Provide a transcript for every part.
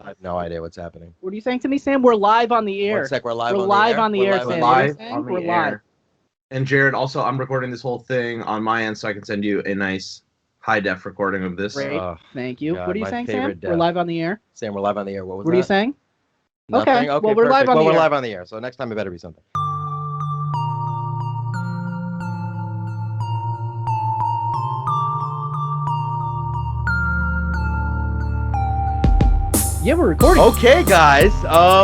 I have no idea what's happening. What are you saying to me, Sam? We're live on the air. One sec, we're live We're on live the air. on the We're air, live Sam. live What are you on saying? the We're air. live. And Jared, also, I'm recording this whole thing on my end, so I can send you a nice high-def recording of this. Great. Thank you. God, what are you my saying, Sam? favorite We're death. live on the air. Sam, we're live on the air. What was What that? are you saying? Nothing? Okay, well, we're perfect. live on the we're air. live on the air, so next time it better be something. Yeah, we're recording. Okay, guys,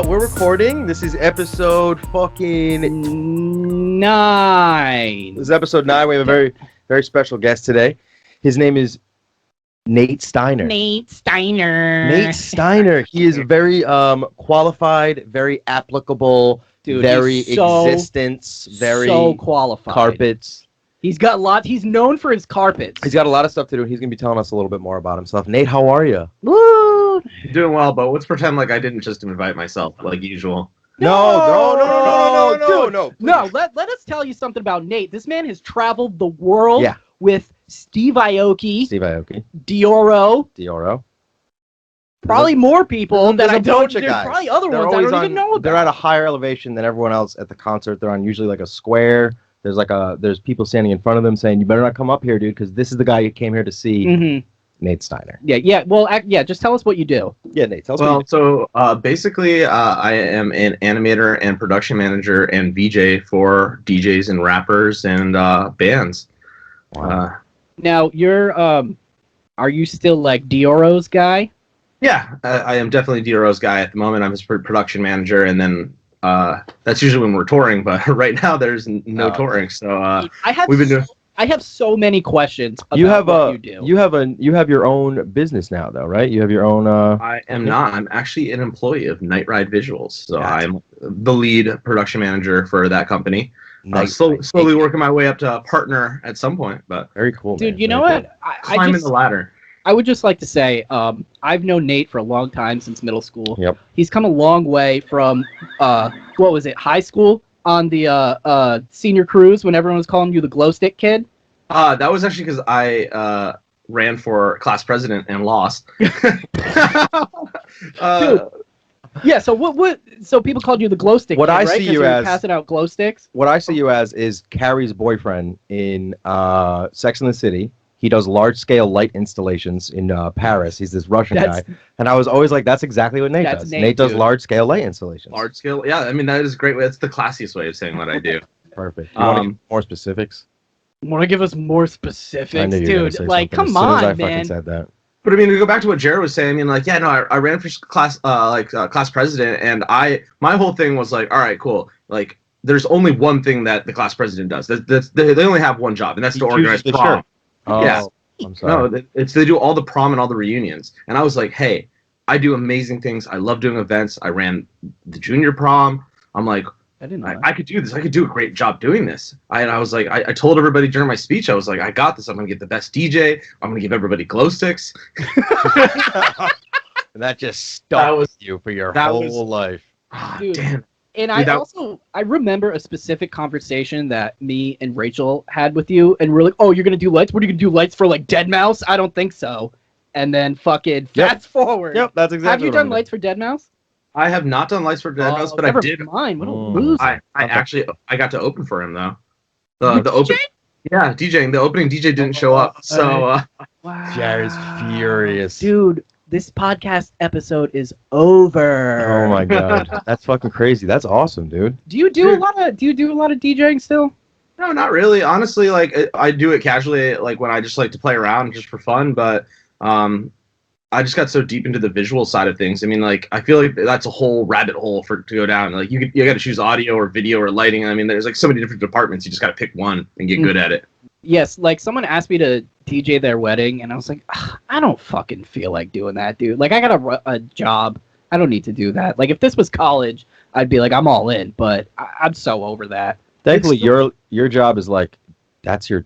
we're recording. This is episode fucking 9. This is episode 9. We have a very, very special guest today. His name is Nate Steiner. Nate Steiner. Nate Steiner. He is very qualified, very applicable, Dude, very he's so- existence, very so qualified. carpets. He's got lots. He's known for his carpets. He's got a lot of stuff to do. He's going to be telling us a little bit more about himself. Nate, how are you? Woo! Doing well, but let's pretend like I didn't just invite myself, like usual. No. Dude, no, let us tell you something about Nate. This man has traveled the world Yeah. with Steve Aoki, Steve Aoki, Dioro, probably more people that I don't. There's probably other ones I don't even know about. They're at a higher elevation than everyone else at the concert. They're on usually like a square. There's people standing in front of them saying, "You better not come up here, dude, because this is the guy you came here to see." Mm-hmm. Nate Steiner. Yeah. Well, just tell us what you do. Yeah, Nate. Tell us. Well, so basically, I am an animator and production manager and VJ for DJs and rappers and bands. Wow. Now you're are you still like Dioro's guy? Yeah, I am definitely Dioro's guy at the moment. I'm his production manager, and then that's usually when we're touring. But right now, there's no touring, so I have so many questions about what you do. You have your own business now, though, right? You have your own. I am not. I'm actually an employee of Night Ride Visuals, so I'm the lead production manager for that company. Slowly working my way up to partner at some point, but very cool, dude. Man. You know what? Climbing the ladder. I would just like to say, I've known Nate for a long time, since middle school. Yep. He's come a long way from what was it, high school, on the senior cruise when everyone was calling you the glow stick kid. That was actually because I ran for class president and lost. Dude. Yeah, so what? So people called you the glow stick. What kid, I right? see you as passing out glow sticks. What I see you as is Carrie's boyfriend in Sex and the City. He does large scale light installations in Paris. He's this Russian guy, and I was always like, "That's exactly what Nate does." Nate does large scale light installations. Large scale, yeah. I mean, that is a great way. That's the classiest way of saying what I do. Perfect. You want more specifics? Want to give us more specifics, I knew you were gonna dude? say Like, something. come as soon on, as I man. fucking said that. But I mean, to go back to what Jared was saying, I mean, like, yeah, no, I ran for class president, and my whole thing was like, all right, cool. Like, there's only one thing that the class president does. They only have one job, and that's to organize prom. Oh, yeah. I'm sorry. No, they do all the prom and all the reunions. And I was like, hey, I do amazing things. I love doing events. I ran the junior prom. I'm like, I didn't know I could do this. I could do a great job doing this. I was like, I told everybody during my speech, I was like, I got this. I'm going to get the best DJ. I'm going to give everybody glow sticks. And that just stuck with you for your whole life. Dude, damn. And I remember a specific conversation that me and Rachel had with you, and we're like, oh, you're going to do lights? What are you going to do, lights for like Deadmau5? I don't think so. And then fucking fast forward. Yep, that's exactly. Have you done lights for Deadmau5? I have not done lights for Deadmau5, but I did. Mind. What a loser. I got to open for him though. The open. Yeah, DJing. The opening DJ didn't show up, so. Wow. Jared's furious, dude. This podcast episode is over. Oh my god, that's fucking crazy. That's awesome, dude. Do you do a lot of DJing still? No, not really. Honestly, like I do it casually, like when I just like to play around just for fun. But I just got so deep into the visual side of things. I mean, like I feel like that's a whole rabbit hole to go down. Like you got to choose audio or video or lighting. I mean, there's like so many different departments. You just got to pick one and get good at it. Yes, like someone asked me to DJ their wedding, and I was like, I don't fucking feel like doing that, dude. Like I got a job. I don't need to do that. Like if this was college, I'd be like, I'm all in. But I'm so over that. Thankfully, your job is like, that's your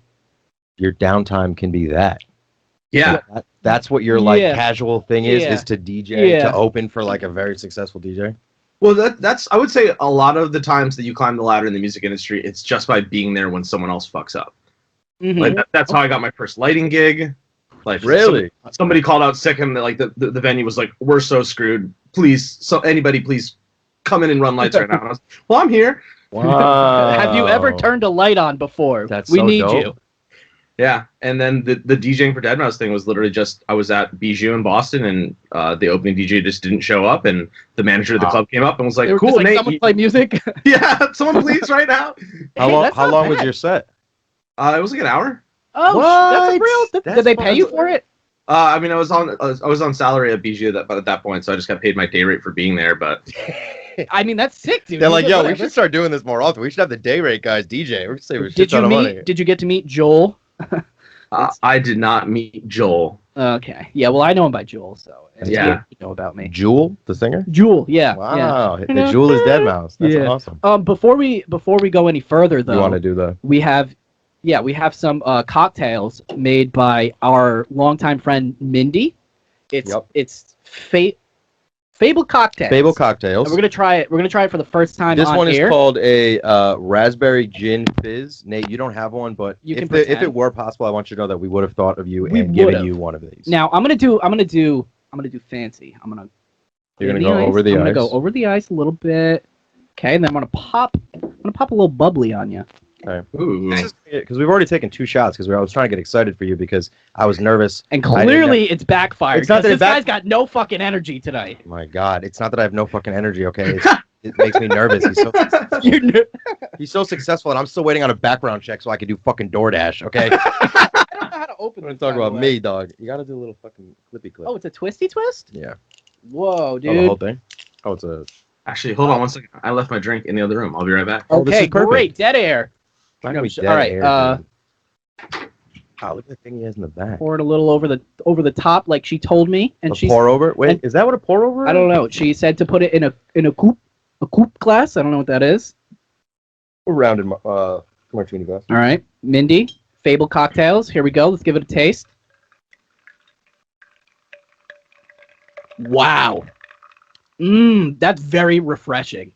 downtime can be that. Yeah. That's what your like casual thing is to DJ, to open for like a very successful DJ. Well, that's I would say a lot of the times that you climb the ladder in the music industry, it's just by being there when someone else fucks up. Mm-hmm. Like that's how I got my first lighting gig. Like really, somebody called out sick, and like the venue was like, "We're so screwed. please, so anybody, please come in and run lights right now. And I was, well, I'm here. Wow. Have you ever turned a light on before? That's we so need dope. you. Yeah, and then the DJing for Deadmau5 thing was literally just I was at Bijou in Boston, and the opening DJ just didn't show up, and the manager of the club came up and was like, They were "Cool, just like, Nate, someone play music. yeah, someone please right now." How long was your set? It was like an hour. Oh, that's a real. Did they pay you for it? I mean, I was on salary at Bijou at that point, so I just got paid my day rate for being there. But I mean, that's sick, dude. They're like, yo, we should start doing this more often. We should have the day rate guys DJ. We're saving a shit Did you ton of money. Did you get to meet Joel? I did not meet Joel. Okay. Yeah. Well, I know him by Joel, so Yeah. you know about me. Jewel, the singer? Jewel. Yeah. Wow. Yeah. The Jewel is Deadmau5. That's Yeah. awesome. Before we go any further, though, You want to do the? we have some cocktails made by our longtime friend Mindy. It's Fable Cocktails. Fable Cocktails. And we're gonna try it. We're gonna try it for the first time. This on one air. is called a raspberry gin fizz. Nate, you don't have one, but if it were possible, I want you to know that we would have thought of you and given you one of these. Now I'm gonna do fancy. You're gonna go over the ice. I'm gonna go over the ice a little bit. Okay, and then I'm gonna pop a little bubbly on you. Okay. Ooh. Because we've already taken 2 shots because I was trying to get excited for you because I was nervous. And clearly it's backfired. It's not that this guy's got no fucking energy tonight. My God, it's not that I have no fucking energy. Okay, it makes me nervous. He's so successful, and I'm still waiting on a background check so I can do fucking DoorDash. Okay. I don't know how to open We're this. talking about me, dog. You gotta do a little fucking clippy clip. Oh, it's a twisty twist? Yeah. Whoa, dude. Oh, the whole thing. Oh, it's a. Actually, hold on one second. I left my drink in the other room. I'll be right back. Oh, this Okay, is perfect. great. Dead air. Not gonna be dead All right, air, dude. Oh, look at the thing he has in the back. Pour it a little over the top, like she told me, and she pour over. Wait, is that what a pour over is? I don't know. She said to put it in a coupe glass. I don't know what that is. A rounded martini glass. All right, Mindy, Fable Cocktails. Here we go. Let's give it a taste. Wow. That's very refreshing.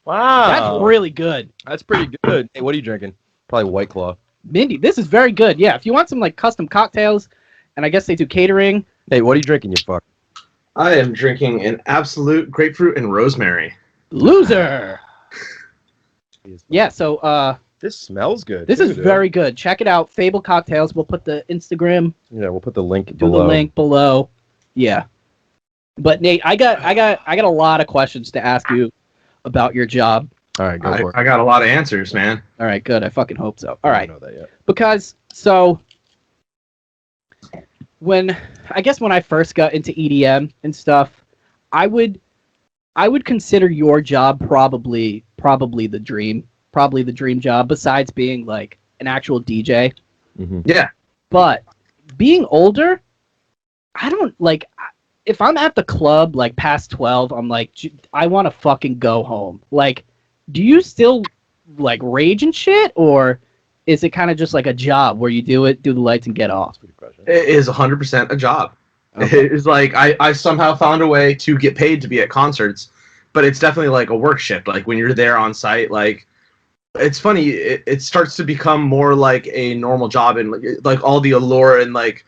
Wow. That's really good. That's pretty good. Hey, what are you drinking? Probably White Claw. Mindy, this is very good. Yeah, if you want some like custom cocktails, and I guess they do catering. Hey, what are you drinking, you fuck? I am drinking an Absolute grapefruit and rosemary. Loser. Yeah, so this smells good. This is very good. Check it out. Fable Cocktails. We'll put the Instagram. Yeah, we'll put the link below. The link below. Yeah. But Nate, I got a lot of questions to ask you about your job. All right, go for it. I got a lot of answers, man. All right, good. I fucking hope so. All right. I don't know that yet. Because so when I first got into EDM and stuff, I would consider your job probably the dream job, besides being like an actual DJ. Mm-hmm. Yeah. But being older, I don't like. If I'm at the club like past 12, I'm like, I want to fucking go home. Like, do you still like rage and shit, or is it kind of just like a job where you do the lights and get off? It is 100% a job. Okay. It is like I somehow found a way to get paid to be at concerts, but it's definitely like a work shift. Like when you're there on site, like it's funny. It starts to become more like a normal job, and like all the allure and like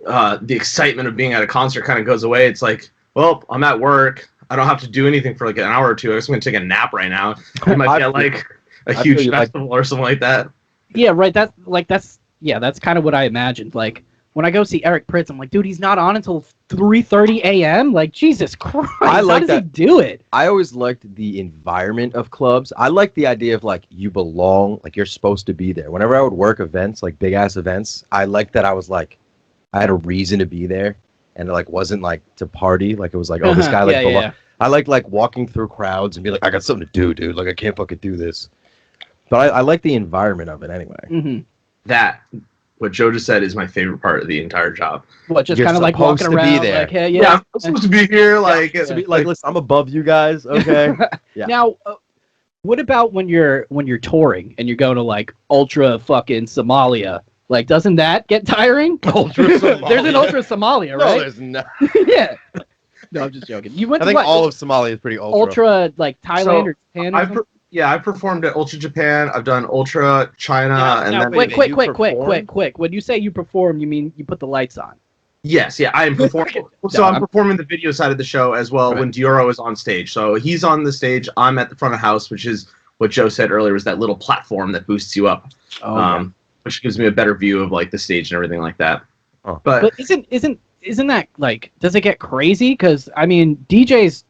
the excitement of being at a concert kind of goes away. It's like, well, I'm at work. I don't have to do anything for like an hour or two. I'm just going to take a nap right now. I might be at like a huge festival or something like that. Yeah, right. That's kind of what I imagined. Like when I go see Eric Pritz, I'm like, dude, he's not on until 3:30 a.m. Like, Jesus Christ, how does he do it? I always liked the environment of clubs. I like the idea of like you belong, like you're supposed to be there. Whenever I would work events, like big ass events, I liked that I was like, I had a reason to be there, and it like wasn't like to party. Like it was like, oh, this guy like. Yeah. I like walking through crowds and be like, I got something to do, dude. Like I can't fucking do this. But I like the environment of it anyway. Mm-hmm. That what Joe just said is my favorite part of the entire job. What, just kind of like walking around, be there. like, hey, Yeah, I'm supposed to be here. Like, like, listen, I'm above you guys. Okay. Yeah. Now, what about when you're touring and you're going to like ultra fucking Somalia? Like, doesn't that get tiring? Ultra Somalia. There's an ultra Somalia, right? No, there's not. Yeah. No, I'm just joking. You went I to think all of Somalia is pretty ultra. Ultra, like Thailand or Japan. I performed at Ultra Japan. I've done Ultra China, and then quick. When you say you perform, you mean you put the lights on? Yes, yeah, I am performing. So I'm performing the video side of the show as well when Dioro is on stage. So he's on the stage. I'm at the front of house, which is what Joe said earlier, was that little platform that boosts you up, which gives me a better view of like the stage and everything like that. Oh. But isn't that like, does it get crazy? Because I mean, DJs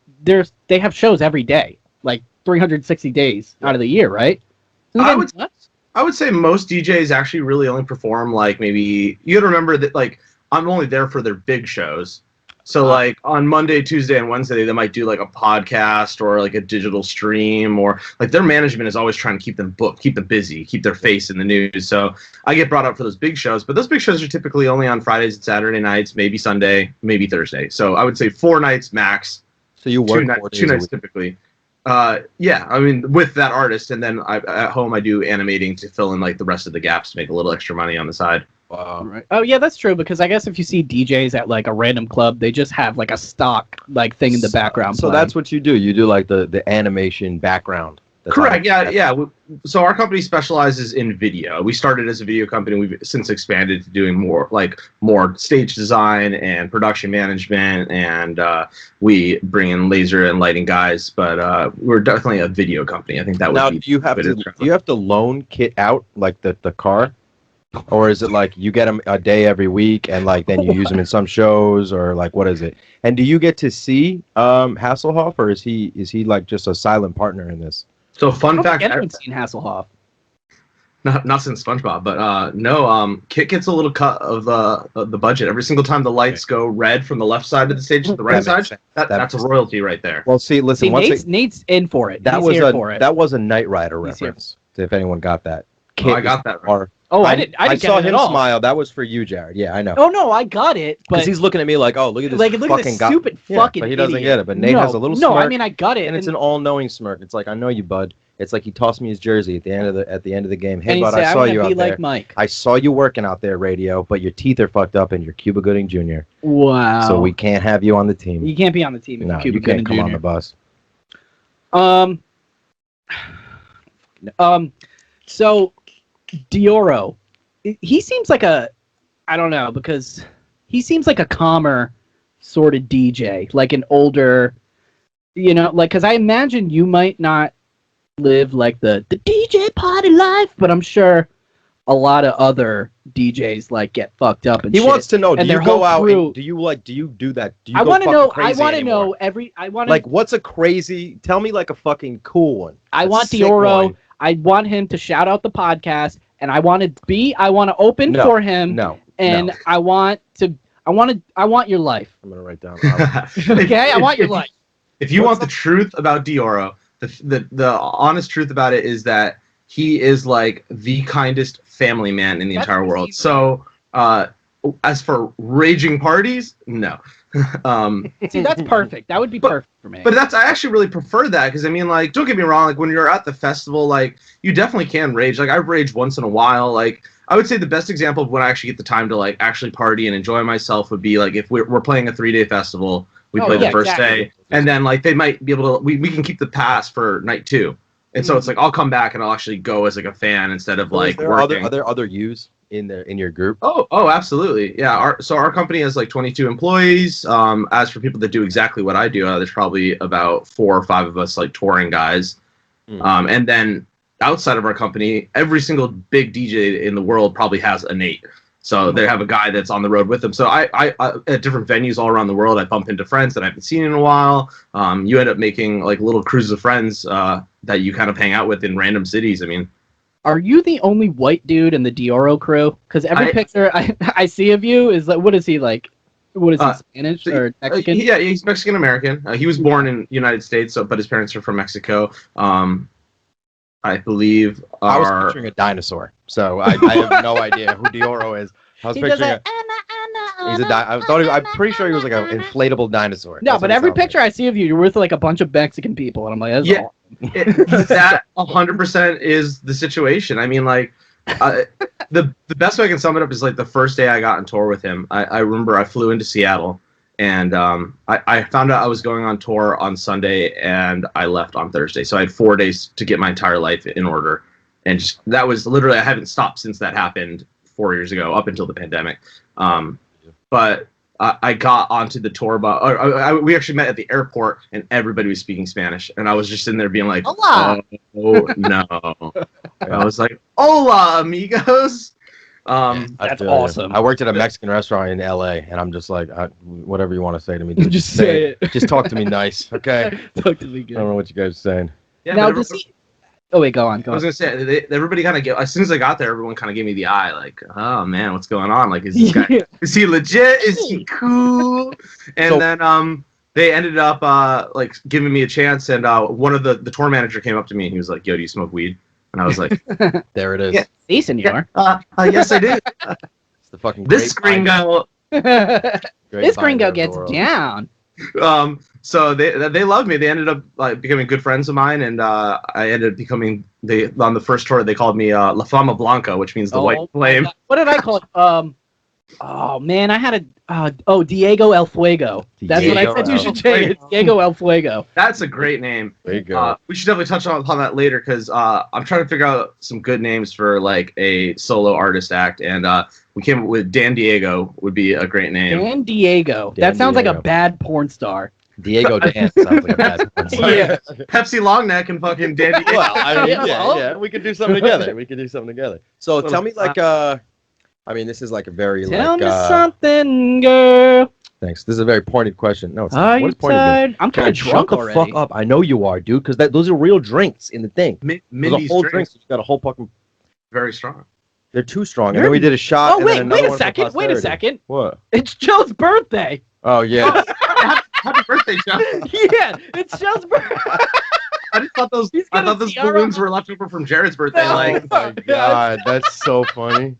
they have shows every day, like 360 days out of the year, right? I would say most DJs actually really only perform like maybe, you got to remember that like I'm only there for their big shows. So like on Monday, Tuesday, and Wednesday, they might do like a podcast or like a digital stream, or like their management is always trying to keep them booked, keep them busy, keep their face in the news. So I get brought up for those big shows, but those big shows are typically only on Fridays and Saturday nights, maybe Sunday, maybe Thursday. So I would say 4 nights max. So you work 2 nights typically. Yeah, I mean with that artist, and then at home I do animating to fill in like the rest of the gaps to make a little extra money on the side. Wow. Right. Oh yeah, that's true, because I guess if you see DJs at like a random club, they just have like a stock like thing in the background. So that's what you do. You do like the animation background. Correct. Yeah. So our company specializes in video. We started as a video company. We've since expanded to doing more stage design and production management, and we bring in laser and lighting guys. But we're definitely a video company. I think that would be. Do you have to loan kit out like the car? Or is it like you get them a day every week and like then you use them in some shows, or like what is it? And do you get to see Hasselhoff, or is he like just a silent partner in this? So fun fact, I haven't seen Hasselhoff. Not since SpongeBob, but no. Kit gets a little cut of the budget every single time the lights go red from the left side of the stage to the right side. That's a royalty right there. Well, listen. Nate's in for it. That was a Knight Rider reference. If anyone got that. I got that right. I didn't I saw get it him at all. smile. That was for you, Jared. Yeah, I know. Oh no, I got it. Because he's looking at me like, oh, look at this look at this stupid fucking but he doesn't idiot. get it. But Nate has a little smirk. No, I mean I got it, and it's an all-knowing smirk. It's like, I know you, bud. It's like he tossed me his jersey at the end of the game. Hey, bud, I saw you out there. Mike. I saw you working out there, radio, but your teeth are fucked up and you're Cuba Gooding Jr. Wow. So we can't have you on the team. You can't be on the team if No, you're Cuba you can't Gooding come Jr. on the bus. So Dioro, he seems like I don't know, because he seems like a calmer sort of DJ, like an older, like, because I imagine you might not live like the DJ party life, but I'm sure a lot of other DJs like get fucked up and he shit. wants to know, and do you go out and do you do that? Do you I want to know. Like, what's a crazy? Tell me like a fucking cool one. I want Dioro. I want him to shout out the podcast, and I want to open for him. I want your life. I'm gonna write down. Okay, I want your life. If you want the truth about Dioro, the honest truth about it is that he is like the kindest family man in the entire world. So, as for raging parties, no. See, that's perfect. That would be perfect for me. But I actually really prefer that, because I mean, like, don't get me wrong, like when you're at the festival, like you definitely can rage. Like I've raged once in a while. Like I would say the best example of when I actually get the time to like actually party and enjoy myself would be like if we're playing a 3-day festival. We play the first day, and then like they might be able to. We can keep the pass for night 2, and so it's like I'll come back and I'll actually go as like a fan instead of like working. Are there other yous in your group? Oh, absolutely, yeah. Our company has like 22 employees. As for people that do exactly what I do, there's probably about 4 or 5 of us like touring guys, and then outside of our company, every single big DJ in the world probably has a Nate. So they have a guy that's on the road with them. So I at different venues all around the world, I bump into friends that I haven't seen in a while. You end up making like little cruises of friends that you kind of hang out with in random cities. I mean, are you the only white dude in the Dioro crew? Because every picture I see of you is like, what is he like? What is he, Spanish or Mexican? Yeah, he's Mexican American. He was born in the United States, but his parents are from Mexico. I believe I was picturing a dinosaur, so I have no idea who Dioro is. I was picturing I'm pretty sure he was like an inflatable dinosaur. No, but every picture I see of you, you're with like a bunch of Mexican people, and I'm like, that's awesome. That 100% is the situation. I mean, like, the best way I can sum it up is like the first day I got on tour with him. I remember I flew into Seattle. And I found out I was going on tour on Sunday, and I left on Thursday. So I had 4 days to get my entire life in order. And just that was literally, I haven't stopped since that happened 4 years ago, up until the pandemic. But I got onto the tour bus. We actually met at the airport, and everybody was speaking Spanish, and I was just in there being like, Hola. "Oh no!" I was like, "Hola, amigos." That's feel awesome. I worked at a Mexican restaurant in LA, and I'm just like, whatever you want to say to me, dude, Just say it. Just talk to me nice, okay? Talk to me I good. don't know what you guys are saying. Yeah, Now, but does he... Oh, wait, go on. I was gonna say everybody kind of as soon as I got there, everyone kind of gave me the eye, like, "Oh man, what's going on? Like, is this guy? Is he legit? Is he cool?" And then they ended up like giving me a chance, and one of the tour manager came up to me and he was like, "Yo, do you smoke weed?" And I was like, There it is. Yeah. See, senor. "Yes, I do." It's the fucking This gringo. This gringo gets down. So they loved me. They ended up like becoming good friends of mine, and I ended up becoming on the first tour. They called me La Flama Blanca, which means the white flame. What did I call it? Oh man, I had Diego El Fuego. That's what I said. You should say it. Diego El Fuego. That's a great name. There you go. We should definitely touch upon that later because I'm trying to figure out some good names for like a solo artist act, and we came up with Dan Diego would be a great name. Dan Diego. That sounds like a bad porn star. Diego Dance sounds like a bad one. Yeah. Pepsi Longneck and fucking Dan Diego. Well, I mean, Yeah, yeah, we could do something together. So tell me, like, I mean, this is like a very Tell like. me something, girl. Thanks. This is a very pointed question. No, it's Are not. you What is pointed? tired? I'm kind of Shut drunk the already. fuck up. I know you are, dude, because those are real drinks in the thing. There's a Mindy's whole drinks. drink. So you got a whole fucking. Very strong. They're too strong. And then we did a shot. Oh and wait, then wait another a one for second. Wait a posterity. second. What? It's Joe's birthday. Oh yeah. Happy birthday, Joe. Yeah, it's Joe's birthday. I just thought those tiara balloons on. were left over from Jared's birthday. No. Like, Oh my god, that's so funny.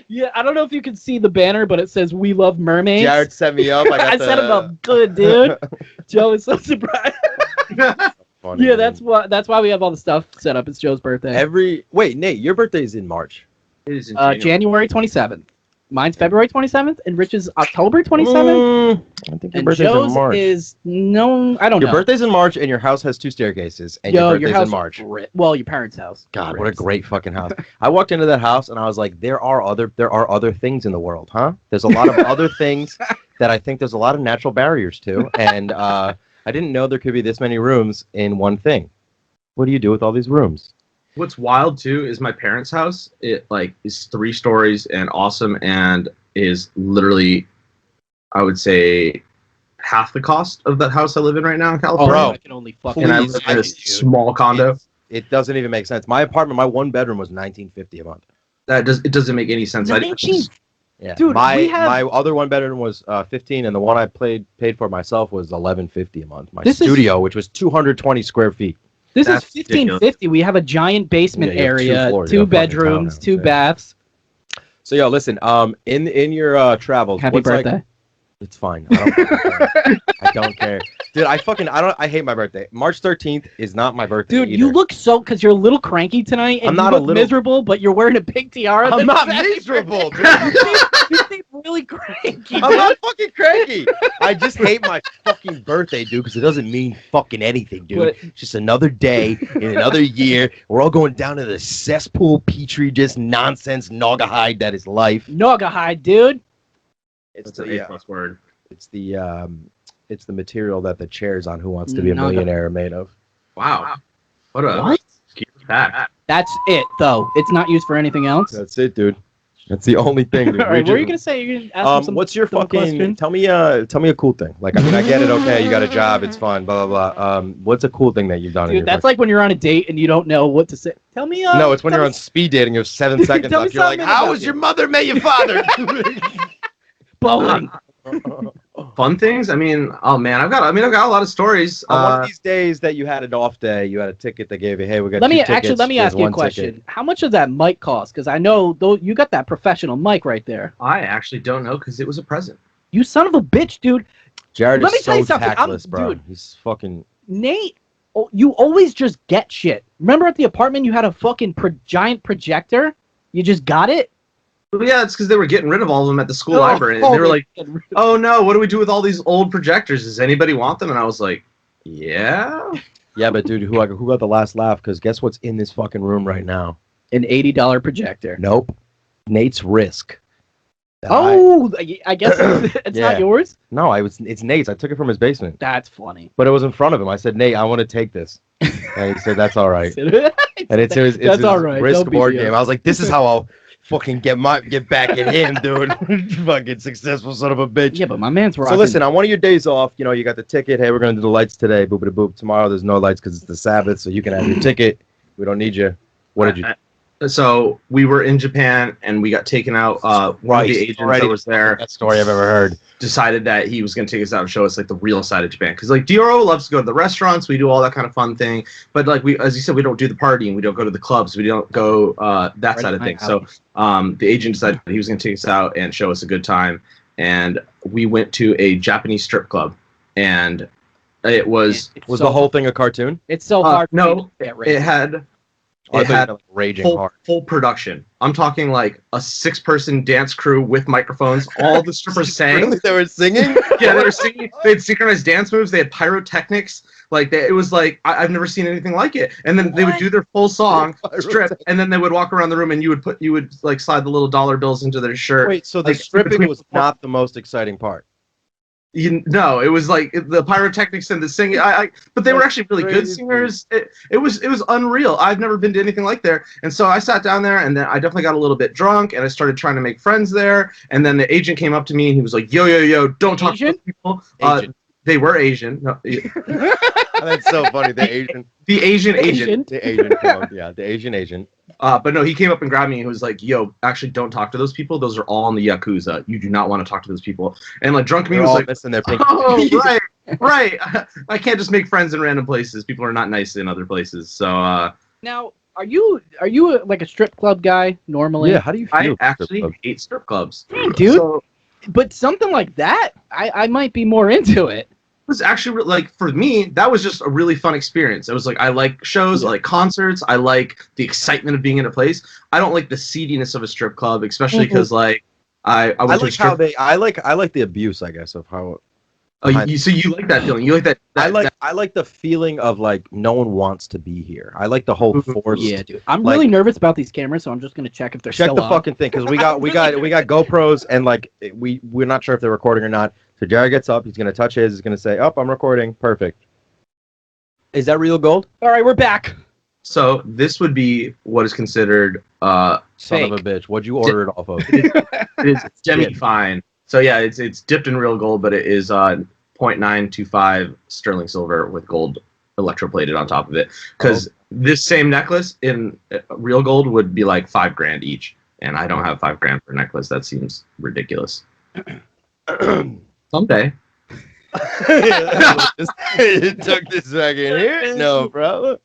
Yeah, I don't know if you can see the banner, but it says "We love mermaids." Jared set me up. I set him up good, dude. Joe is so surprised. Funny, Yeah, man. that's why we have all the stuff set up. It's Joe's birthday. Wait, Nate, your birthday is in March. it is in January. January 27th. Mine's February 27th, and Rich's October 27th. I think your And birthday's Joe's in March. is no, I don't Your know. birthday's in March, and your house has 2 staircases, and Yo, your birthday's house in March. Well, your parents' house. God, what a great fucking house! I walked into that house, and I was like, there are other things in the world, huh? There's a lot of other things that I think there's a lot of natural barriers to, and I didn't know there could be this many rooms in one thing. What do you do with all these rooms? What's wild too is my parents' house. It like is 3 stories and awesome, and is literally, I would say, half the cost of that house I live in right now in California. bro. I can only fucking. And I Please, live in a dude. small condo. It doesn't even make sense. My apartment, my 1 bedroom was $19.50 a month. It doesn't make any sense. Yeah, Dude, my we have- my other 1 bedroom was $15, and the one I paid for myself was $11.50 a month. My This is- studio, which was 220 square feet. This That's is $15.50. We have a giant basement Yeah, you have 2 area, floors. 2 You have a fucking bedrooms, townhouse, 2 yeah. baths. So yo, listen. In your travels, Happy what's birthday. Like, it's fine. I don't fucking care. I don't care, dude. I hate my birthday. March 13th is not my birthday. Dude, either. you look so because you're a little cranky tonight, and I'm you not a look little- miserable, but you're wearing a pink tiara. I'm that not says happy miserable, birthday. dude. You seem really cranky. I'm dude. not fucking cranky. I just hate my fucking birthday, dude, because it doesn't mean fucking anything, dude. But- It's just another day in another year. We're all going down to the cesspool, petri, just nonsense, naugahyde that is life. Naugahyde, dude. It's an A+ word. It's the material that the chairs on Who Wants to Be a Millionaire are made of. Wow. What a What? fact. That's it, though. It's not used for anything else. That's it, dude. That's the only thing. Dude. All right, what are you gonna say? You're gonna ask him some What's your dumb fucking? question? Tell me a cool thing. Like, I mean, I get it. Okay, you got a job. It's fun. Blah blah blah. What's a cool thing that you've done? in Dude, your that's like when you're on a date and you don't know what to say. Tell me. No, it's when tell you're me on speed dating. You have 7 seconds Tell me left. You're like, something how about was you." your mother met your father? bowling. Fun things? I mean, oh man, I've got a lot of stories. On one of these days that you had an off day, you had a ticket they gave you. Hey, we got Let me 2 tickets. let me There's ask you a 1 question. ticket. How much does that mic cost? Because I know though you got that professional mic right there. I actually don't know because it was a present. You son of a bitch, dude. Jared Let me is tell so you something. tactless, bro. Dude. He's fucking. Nate, you always just get shit. Remember at the apartment you had a fucking giant projector? You just got it? Well, yeah, it's because they were getting rid of all of them at the school library. And they were like, "Oh no, what do we do with all these old projectors? Does anybody want them?" And I was like, "Yeah." Yeah, but dude, who got the last laugh? Because guess what's in this fucking room right now? an $80 projector. Nope. Nate's Risk. Oh, I guess it's Yeah. not yours. No, it's Nate's. I took it from his basement, That's funny. but it was in front of him. I said, Nate, I want to take this, and he said, that's all right. And it's That's his all right. Risk Don't beat board me game. up. I was like, this is how I'll fucking get back at him, dude. Fucking successful son of a bitch. Yeah, but my man's rocking. So listen, on one of your days off, you got the ticket. Hey, we're gonna do the lights today. Boopity boop. Tomorrow there's no lights because it's the Sabbath, so you can have your ticket. We don't need you. What did you? So we were in Japan and we got taken out. One of the agents that was there, Best story I've ever heard. decided that he was going to take us out and show us like the real side of Japan. Because like DRO loves to go to the restaurants, we do all that kind of fun thing. But like as you said, we don't do the partying, we don't go to the clubs, we don't go that side of things. So the agent decided he was going to take us out and show us a good time. And we went to a Japanese strip club, and it was the whole thing a cartoon? It's so hard. No, it had. Oh, It had like raging hard. full production. I'm talking like a 6-person dance crew with microphones. All the strippers sang. Really? They were singing? Yeah, they were singing. They had synchronized dance moves. They had pyrotechnics. Like it was like I've never seen anything like it. And then they would do their full song, strip, and then they would walk around the room, and you would like slide the little dollar bills into their shirt. Wait, so the like, stripping was not the most exciting part? No, it was like the pyrotechnics and the singing. But they were actually really good singers. It was unreal. I've never been to anything like there. And so I sat down there, and then I definitely got a little bit drunk, and I started trying to make friends there. And then the agent came up to me, and he was like, "Yo, don't talk to those people." They were Asian. No, That's so funny. The Asian. The Asian agent. The Asian. Yeah, the Asian agent. But no, he came up and grabbed me and was like, "Yo, actually, don't talk to those people. Those are all in the Yakuza. You do not want to talk to those people." And like drunk me was like, missing their pink. "Oh, right. I can't just make friends in random places. People are not nice in other places." So now, are you like a strip club guy normally? Yeah. How do you feel? I actually hate strip clubs, dude. So, but something like that, I might be more into it. it was actually like for me that was just a really fun experience. It was like I like shows, I like concerts, I like the excitement of being in a place. I don't like the seediness of a strip club, especially because like I like how they I like the abuse, I guess, of how. So you like that feeling? You like that? I like the feeling of like no one wants to be here. I like the whole force. Yeah, dude. I'm really nervous about these cameras, so I'm just gonna check if they're check still the on. fucking thing because we got GoPros and like we're not sure if they're recording or not. So Jared gets up, he's gonna touch his, he's gonna say, "Oh, I'm recording." Perfect. Is that real gold? All right, we're back. So this would be what is considered Son of a bitch. What'd you order it off of? it is semi-fine. So yeah, it's dipped in real gold, but it is 0.925 sterling silver with gold electroplated on top of it. Because this same necklace in real gold would be like $5,000 each, and I don't have $5,000 for a necklace. That seems ridiculous. Someday. Took this back in here. No problem.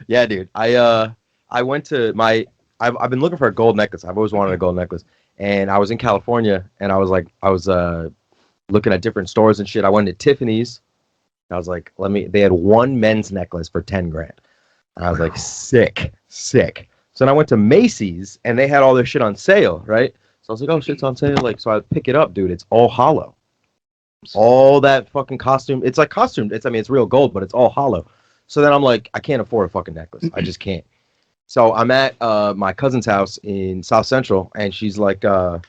Yeah, dude. I went to I've been looking for a gold necklace. I've always wanted a gold necklace. And I was in California, and I was looking at different stores and shit. I went to Tiffany's. I was like, they had one men's necklace for $10,000. And I was like, sick. So then I went to Macy's, and they had all their shit on sale, right? So I was like, oh, shit's on sale. Like, so I pick it up, dude. It's all hollow. All that fucking costume. It's like costume. It's real gold, but it's all hollow. So then I'm like, I can't afford a fucking necklace. I just can't. So I'm at my cousin's house in South Central, and she's like, I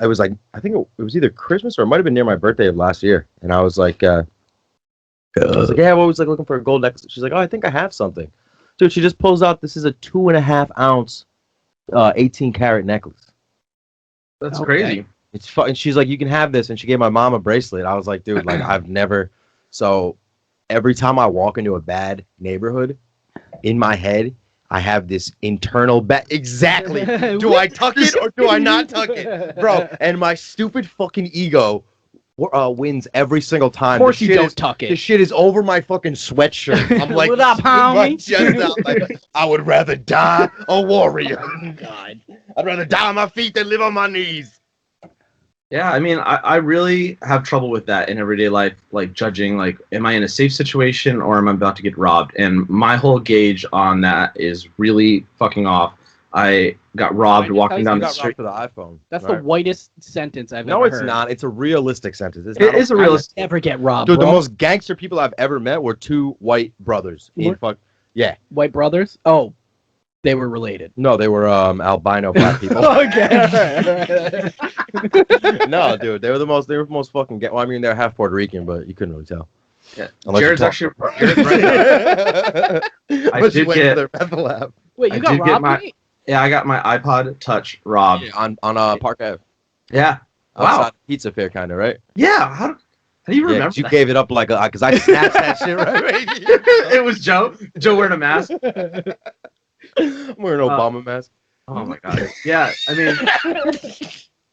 was like, I think it was either Christmas or it might have been near my birthday of last year. And I was like, yeah, I'm always like looking for a gold necklace. She's like, oh, I think I have something. Dude, she just pulls out, this is a 2.5 ounce, 18 karat necklace. That's crazy. It's fun. And she's like, you can have this. And she gave my mom a bracelet. I was like, dude, like I've never. So every time I walk into a bad neighborhood, in my head, I have this internal exactly. Do I tuck it or do I not tuck it, bro? And my stupid fucking ego wins every single time. Of course you don't tuck it. The shit is over my fucking sweatshirt. I'm like, what up, homie? Like, I would rather die a warrior. God, I'd rather die on my feet than live on my knees. Yeah, I mean, I really have trouble with that in everyday life, like judging, like, am I in a safe situation or am I about to get robbed? And my whole gauge on that is really fucking off. I got robbed walking down the street. For the iPhone. That's the whitest sentence I've ever heard. No, it's not. It's a realistic sentence. It is a realistic. Never get robbed. Dude, the most gangster people I've ever met were two white brothers. White brothers? Oh. They were related. No, they were albino black people. Okay. No, dude, they were the most fucking gay. Well, I mean, they're half Puerto Rican, but you couldn't really tell. Yeah. Unless Jared's you Jared's right there. I did get- get their mental lab. Wait, you I got did get robbed? my- Nate? Yeah, I got my iPod Touch robbed. Yeah, on Park Ave. Yeah. Wow. Outside Pizza Fair, kind of, right? Yeah. How do you Yeah, remember 'cause you that? gave it up like because I snatched that shit right. It was Joe. Joe wearing a mask. I'm wearing an Obama mask. Oh my god. Yeah, I mean,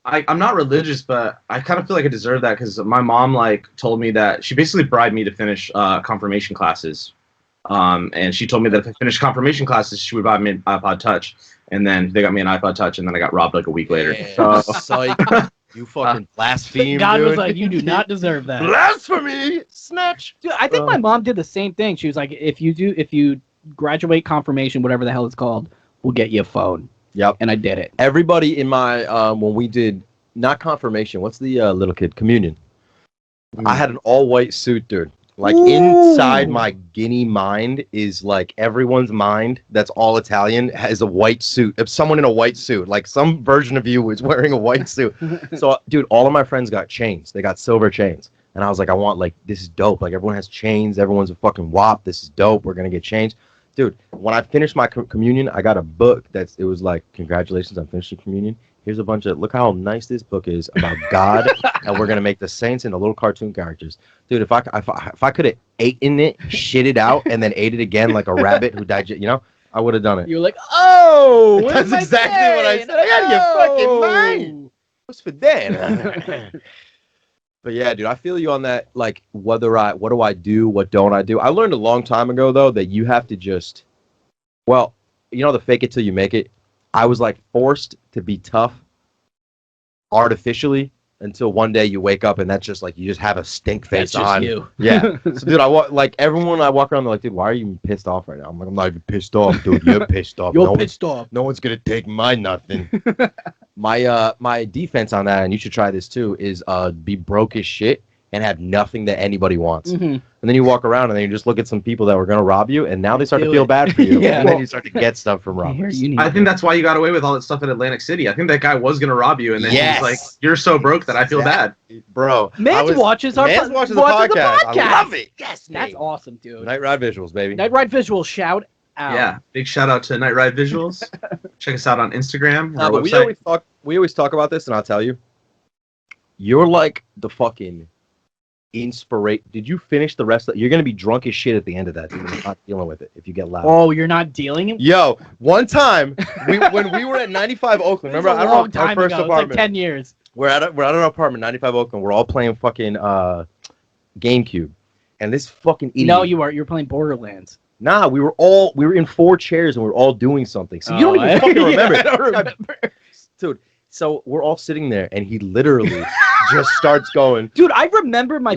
I'm not religious, but I kind of feel like I deserve that because my mom like told me that she basically bribed me to finish confirmation classes, and she told me that if I finished confirmation classes, she would buy me an iPod Touch, and then they got me an iPod Touch, and then I got robbed like a week later. Yeah, psych. You fucking blaspheme, God dude. was like, you do not deserve that. Blasphemy! Snatch! Dude, I think my mom did the same thing. She was like, if you graduate confirmation, whatever the hell it's called, we'll get you a phone. Yep. And I did it. Everybody in my when we did not confirmation, what's the little kid communion? I had an all-white suit, dude. Like inside my Guinea mind is like everyone's mind that's all Italian has a white suit. If someone in a white suit, like some version of you was wearing a white suit. So, dude, all of my friends got chains. They got silver chains. And I was like, I want, like, this is dope. Like, everyone has chains. Everyone's a fucking wop. This is dope. We're going to get chains. Dude, when I finished my communion, I got a book it was like, congratulations on finishing communion. Here's a bunch of, look how nice this book is about God, and we're going to make the saints into little cartoon characters. Dude, if I could have eaten it, shit it out, and then ate it again like a rabbit who died, I would have done it. You were like, oh, what That's am I exactly what I saying? said. I got your fucking mind. Oh. What's for that? But yeah, dude, I feel you on that. Like, what do I do? What don't I do? I learned a long time ago, though, that you have to just, well, the fake it till you make it. I was like forced to be tough artificially until one day you wake up and that's just like you just have a stink face That's just on. you. Yeah. So, dude, everyone I walk around, they're like, dude, why are you pissed off right now? I'm like, I'm not even pissed off, dude. You're pissed off. You're pissed off. No one's gonna take my nothing. My defense on that, and you should try this too, is be broke as shit and have nothing that anybody wants. Mm-hmm. And then you walk around and then you just look at some people that were gonna rob you, and now they start to Do feel it. bad for you. Yeah. And then you start to get stuff from robbers. I think that's why you got away with all that stuff in Atlantic City. I think that guy was gonna rob you, and then Yes. he's like, "You're so broke that I feel bad." Bro, Mans watches the watches the podcast. podcast. I love it. Yes, That's awesome, dude. Night Ride Visuals, baby. Night Ride Visual, shout out. Yeah, big shout out to Night Ride Visuals. Check us out on Instagram. Our But website. we always talk about this, and I'll tell you, you're like the fucking inspiration. Did you finish the rest of you're gonna be drunk as shit at the end of that, dude. You're not dealing with it if you get loud. Oh, you're not dealing it? Yo, one time when we were at 95 Oakland, remember a long time our first ago. apartment. It's like 10 years. We're at an apartment, 95 Oakland. We're all playing fucking GameCube, and this fucking idiot. No, you weren't. You were playing Borderlands. Nah, we were in 4 chairs and we were all doing something. So you don't even fucking remember. I don't remember. Dude. So we're all sitting there, and he literally just starts going. Dude, I remember my.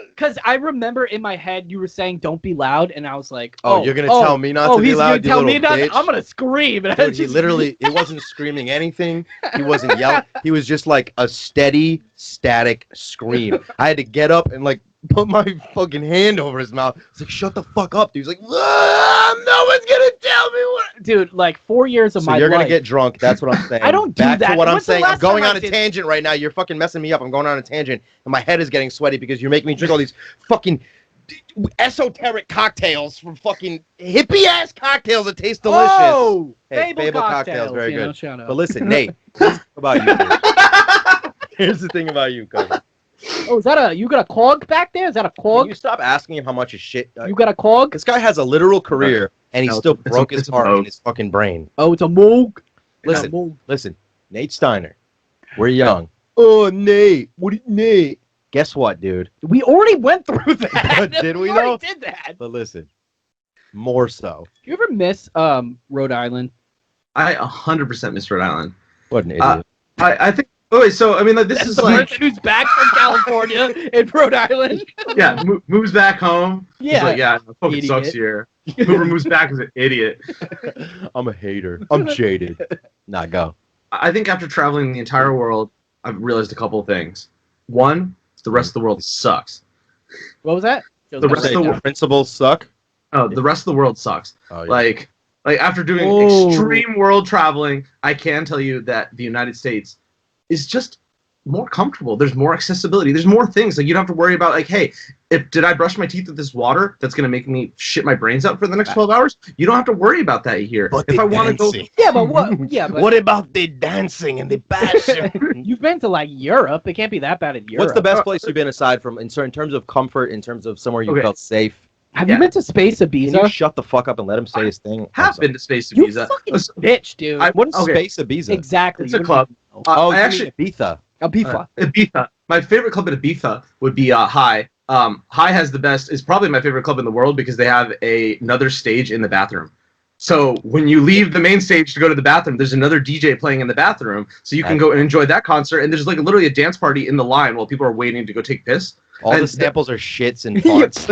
Because I remember in my head you were saying don't be loud, and I was like, Oh, you're gonna tell me not to be he's loud, gonna you tell me little not. bitch. I'm gonna scream. And I Dude, he just- literally, he wasn't screaming anything. He wasn't yelling. He was just like a steady, static scream. I had to get up and like put my fucking hand over his mouth. I was like, shut the fuck up, dude. He's like, no one's gonna tell me what. Dude, like 4 years of So my you're life. gonna get drunk. That's what I'm saying. I don't do Back that. to what I'm When's the saying. I'm last going time on I a did- tangent right now. You're fucking messing me up. I'm going on a tangent, and my head is getting sweaty because you're making me drink all these fucking esoteric cocktails from fucking hippie ass cocktails that taste delicious. Oh, Hey, Fable cocktails, very you know, good. shout out. But listen, Nate, here's the thing about you. Here's the thing about you, Cody. Oh, is that you got a clog back there? Is that a Can clog? you stop asking him how much his shit? You got a clog? This guy has a literal career, and he No, still it's a- broke his it's a heart moog. in his fucking brain. Oh, it's a moog. Listen, It's a moog. listen, Nate Steiner. We're young. Oh, Nate. Nate? Guess what, dude? We already went through that. Did we, already though? did that. But listen, more so. You ever miss Rhode Island? I 100% miss Rhode Island. What an idiot. I think. Oh wait, so I mean, like this That's is the like, person who's back from California in Rhode Island. yeah, moves back home. He's Yeah. like, yeah, it fucking Idiot. sucks here. Whoever moves back is an idiot. I'm a hater. I'm jaded. Nah, go. I think after traveling the entire world, I've realized a couple of things. One, the rest of the world sucks. What was that? The rest of the Say, world. principles suck. Oh, the rest of the world sucks. Oh, yeah. Like after doing extreme world traveling, I can tell you that the United States is just more comfortable. There's more accessibility. There's more things. Like you don't have to worry about like, hey, did I brush my teeth with this water that's gonna make me shit my brains out for the next 12 hours? You don't have to worry about that here. But if I want to go, yeah, but what? Yeah, but what about the dancing and the passion? you've been to like Europe. It can't be that bad in Europe. What's the best place you've been aside from in terms of comfort, in terms of somewhere you felt safe? Have you been to Space Can you Ibiza? shut the fuck up and let him say his thing? have been to Space You Ibiza. fucking bitch, dude. What is Space Ibiza? Exactly. It's a club. Oh, I actually Ibiza. Ibiza. Ibiza. My favorite club at Ibiza would be High. High has the best. Is probably my favorite club in the world because they have another stage in the bathroom. So when you leave the main stage to go to the bathroom, there's another DJ playing in the bathroom, so you can go and enjoy that concert. And there's like literally a dance party in the line while people are waiting to go take piss. All the samples are shits and farts.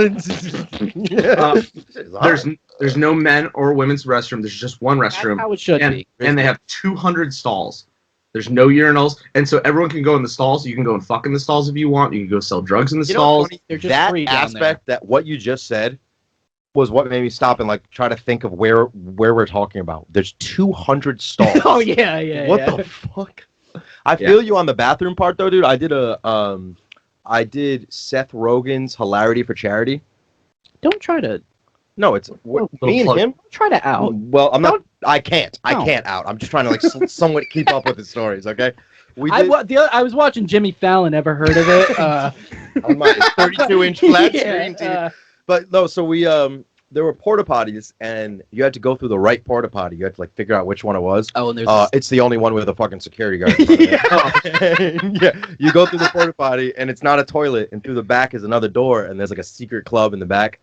There's no men or women's restroom. There's just one restroom. That's how it should be. And they have 200 stalls. There's no urinals, and so everyone can go in the stalls. You can go and fuck in the stalls if you want. You can go sell drugs in the stalls. They're just that free down aspect, that what you just said, was what made me stop and like try to think of where we're talking about. There's 200 stalls. Oh yeah. What the fuck? I feel you on the bathroom part though, dude. I did Seth Rogen's Hilarity for Charity. Don't try to. No, it's me and him. Don't try to out. Well, I'm not. I can't. I can't out. I'm just trying to like somewhat keep up with his stories. Okay. I was watching Jimmy Fallon. Ever heard of it? On my 32-inch flat screen TV. But no, so we there were porta potties, and you had to go through the right porta potty. You had to like figure out which one it was. Oh, and there's it's the only one with a fucking security guard. Yeah, you go through the porta potty, and it's not a toilet, and through the back is another door, and there's like a secret club in the back.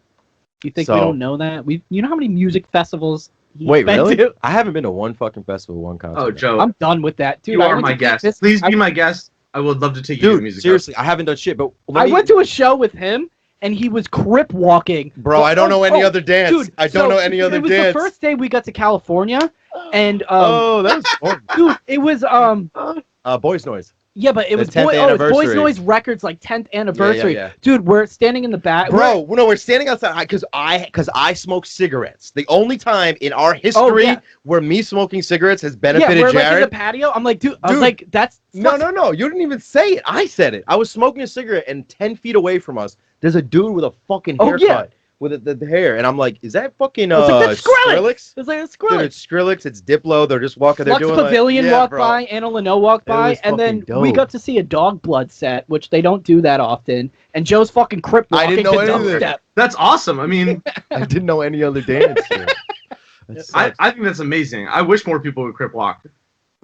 You think we don't know that? You know how many music festivals? Wait, really? I haven't been to one fucking festival, one concert. Oh, Joe, I'm done with that, dude. You are my guest. Please be my guest. I would love to take you to music. Seriously, I haven't done shit, but I went to a show with him, and he was crip walking. Bro, I don't know any other dance. Dude, I don't know any other dance. It was the first day we got to California, and oh, that was fun. Dude, it was Boys Noise. Yeah, but it was Boys Noise Records like 10th anniversary. Yeah. Dude, we're standing in the back. Bro, we're standing outside because I smoke cigarettes. The only time in our history where me smoking cigarettes has benefited we're Jared. Like in the patio. I'm like, dude, I was like, that's no. You didn't even say it. I said it. I was smoking a cigarette, and 10 feet away from us, there's a dude with a fucking haircut. With the hair, and I'm like, is that fucking Skrillex? It's like Skrillex. Dude, it's Skrillex. It's Diplo. They're just walking. Flux they're doing Pavilion walked by. Anna Leno walked by, and then we got to see a Dog Blood set, which they don't do that often. And Joe's fucking crip walking. I didn't know anything. That's awesome. I mean, I didn't know any other dance. I think that's amazing. I wish more people would crip walk. It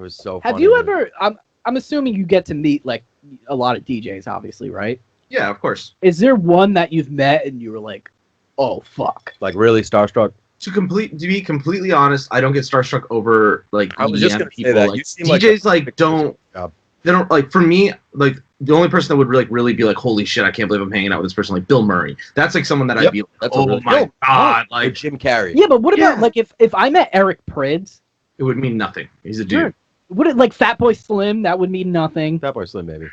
was so. Have you ever? I'm assuming you get to meet like a lot of DJs, obviously, right? Yeah, of course. Is there one that you've met and you were like, oh fuck, like really starstruck? To be completely honest, I don't get starstruck over like I was just gonna people. say that. Like, DJs don't they don't like, for me, like the only person that would really be like, holy shit, I can't believe I'm hanging out with this person, like Bill Murray. That's like someone that I'd be like, oh my god, like Jim Carrey. Yeah, but what about like if I met Eric Prydz? It would mean nothing. He's a dude. Would it like Fatboy Slim? That would mean nothing. Fatboy Slim, maybe.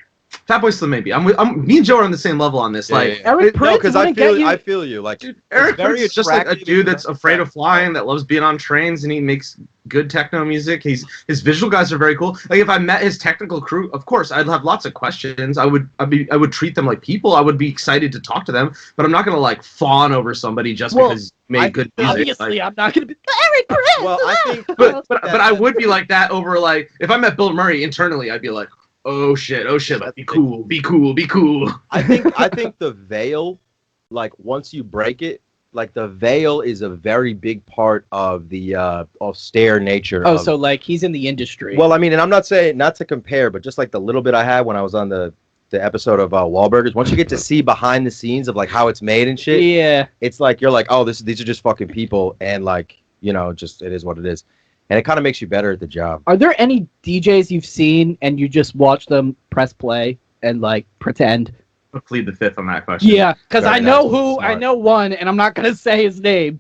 Fatboy Slim, maybe. Me and Joe are on the same level on this. Eric Prydz, because I feel you. Like, dude, Eric Prydz is just like a dude that's afraid of flying, that loves being on trains, and he makes good techno music. His visual guys are very cool. Like, if I met his technical crew, of course, I'd have lots of questions. I would treat them like people. I would be excited to talk to them, but I'm not gonna like fawn over somebody just because he made good music. Obviously, I'm not gonna be Eric Prydz. Well, I think, but I would be like that over like if I met Bill Murray internally, I'd be like, oh shit, like, be cool. I think the veil, like once you break it, like the veil is a very big part of the austere nature. So like he's in the industry. Well, I mean, and I'm not saying not to compare, but just like the little bit I had when I was on the episode of Wahlburgers, once you get to see behind the scenes of like how it's made and shit, it's like you're like, oh, these are just fucking people, and like, you know, just it is what it is. And it kind of makes you better at the job. Are there any DJs you've seen and you just watch them press play and like pretend? I'll plead the fifth on that question. Yeah, because I know smart. I know one, and I'm not gonna say his name.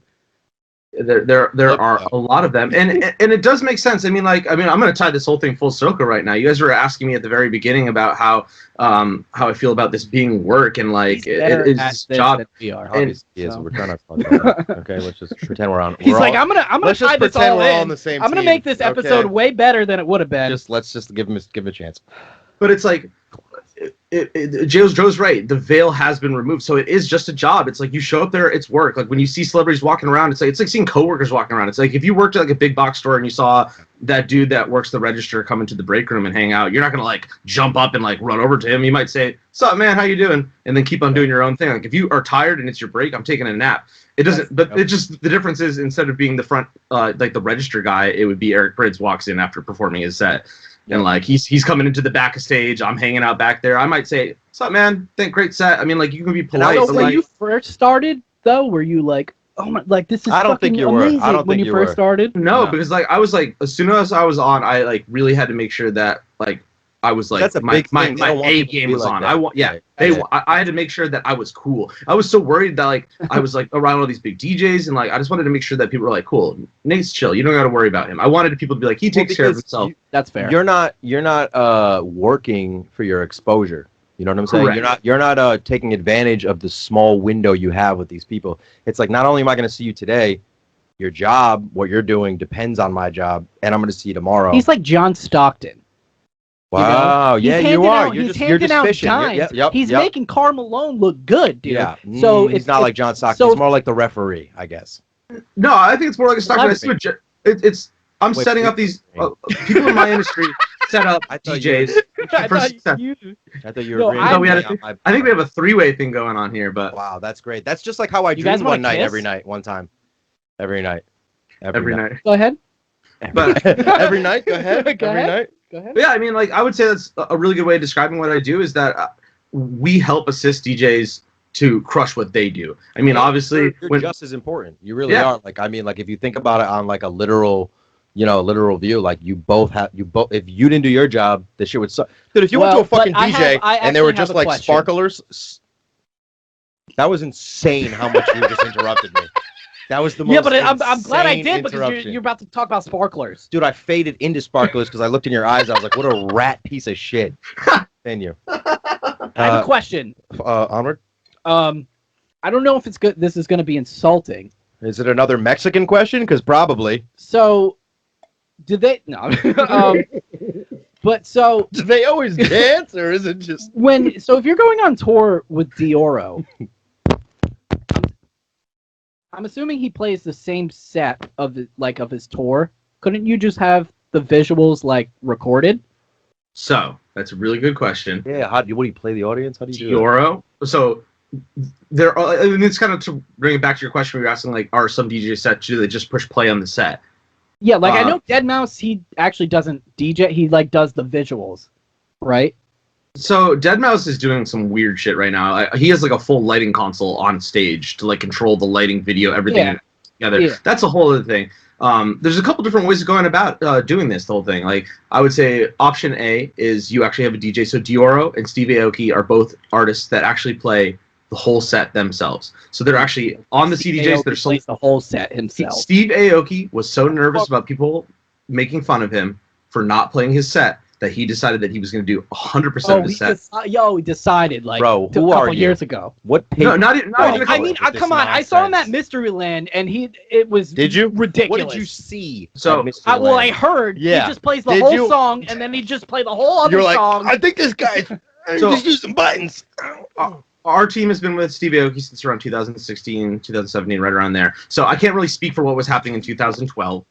There are a lot of them, and it does make sense. I'm going to tie this whole thing full circle right now. You guys were asking me at the very beginning about how I feel about this being work and like it is job. We are, obviously, so. We're trying not to talk about that. Okay, let's just pretend we're on. He's like, I'm gonna tie this all in. I'm gonna make this episode way better than it would have been. Let's just give him a chance. But it's like. Joe's right. The veil has been removed, so it is just a job. It's like you show up there, it's work. Like when you see celebrities walking around, it's like seeing coworkers walking around. It's like if you worked at like a big box store and you saw that dude that works the register come into the break room and hang out, you're not gonna like jump up and like run over to him. You might say, "Sup, man? How you doing?" and then keep on doing your own thing. Like if you are tired and it's your break, I'm taking a nap. It doesn't. But it just the difference is instead of being the front like the register guy, it would be Eric Prydz walks in after performing his set. And like he's coming into the back of stage, I'm hanging out back there. I might say, "What's up, man? Great set." I mean, like you can be polite. So when you first started, though, were you like, "Oh my, like this is"? I don't think you were. I don't when think you first started. No, because like I was like, as soon as I was on, I like really had to make sure that like I was like that's a big thing. My A game was on. I had to make sure that I was cool. I was so worried that like I was like around all these big DJs and like I just wanted to make sure that people were like, cool, Nate's chill. You don't got to worry about him. I wanted people to be like, he takes care of himself. That's fair. You're not working for your exposure. You know what I'm saying? Correct. You're not taking advantage of the small window you have with these people. It's like not only am I going to see you today, your job, what you're doing depends on my job, and I'm going to see you tomorrow. He's like John Stockton. Wow, you know? you are. You're just fishing. He's making Karl Malone look good, dude. Yeah. So he's not like John Stockton. He's more like the referee, I guess. No, I think it's more like a Stockton. I'm setting up these people in my industry set up DJs. I thought you were I think we have a three-way thing going on here, but wow, that's great. That's just like how I dream one night, every night. Every night. Go ahead. But every night, go ahead. Night. Go ahead. But yeah, I mean, like, I would say that's a really good way of describing what I do is that we help assist DJs to crush what they do. I mean, obviously, you're just as important. You really are. Like, I mean, like, if you think about it on like a literal view, like you both. If you didn't do your job, the shit would suck. Dude, if you went to a fucking DJ and they were just like sparklers, that was insane. How much you just interrupted me. That was the most. Yeah, but I'm glad I did because you're about to talk about sparklers. Dude, I faded into sparklers because I looked in your eyes. I was like, "What a rat piece of shit." Continue. I have a question. Onward. I don't know if it's good. This is going to be insulting. Is it another Mexican question? Because probably. So, did they? No. But so. Do they always dance, or is it just So if you're going on tour with Dioro. I'm assuming he plays the same set of his tour. Couldn't you just have the visuals like recorded? So that's a really good question. Yeah. What do you play the audience? How do you do Dioro? So there are. I mean, it's kind of to bring it back to your question. We were asking like, are some DJ sets do they just push play on the set? Yeah, like I know Deadmau5. He actually doesn't DJ. He like does the visuals, right? So Deadmau5 is doing some weird shit right now. He has like a full lighting console on stage to like control the lighting, video, everything together. Yeah. That's a whole other thing. There's a couple different ways of going about doing this whole thing. Like I would say option A is you actually have a DJ. So Dioro and Steve Aoki are both artists that actually play the whole set themselves. So they're actually on the CDJs. They're plays the whole set himself. Steve Aoki was so nervous about people making fun of him for not playing his set that he decided that he was going to do 100% of the set. He decided like Bro, a couple years ago. What? Not even I mean, come on. I saw him at Mysteryland, and it was Did you? ridiculous. What did you see? So, I heard. Yeah. He just plays the whole song, and then he just played the whole other song. I think this guy just do some buttons. Our team has been with Steve Aoki since around 2016, 2017, right around there. So I can't really speak for what was happening in 2012.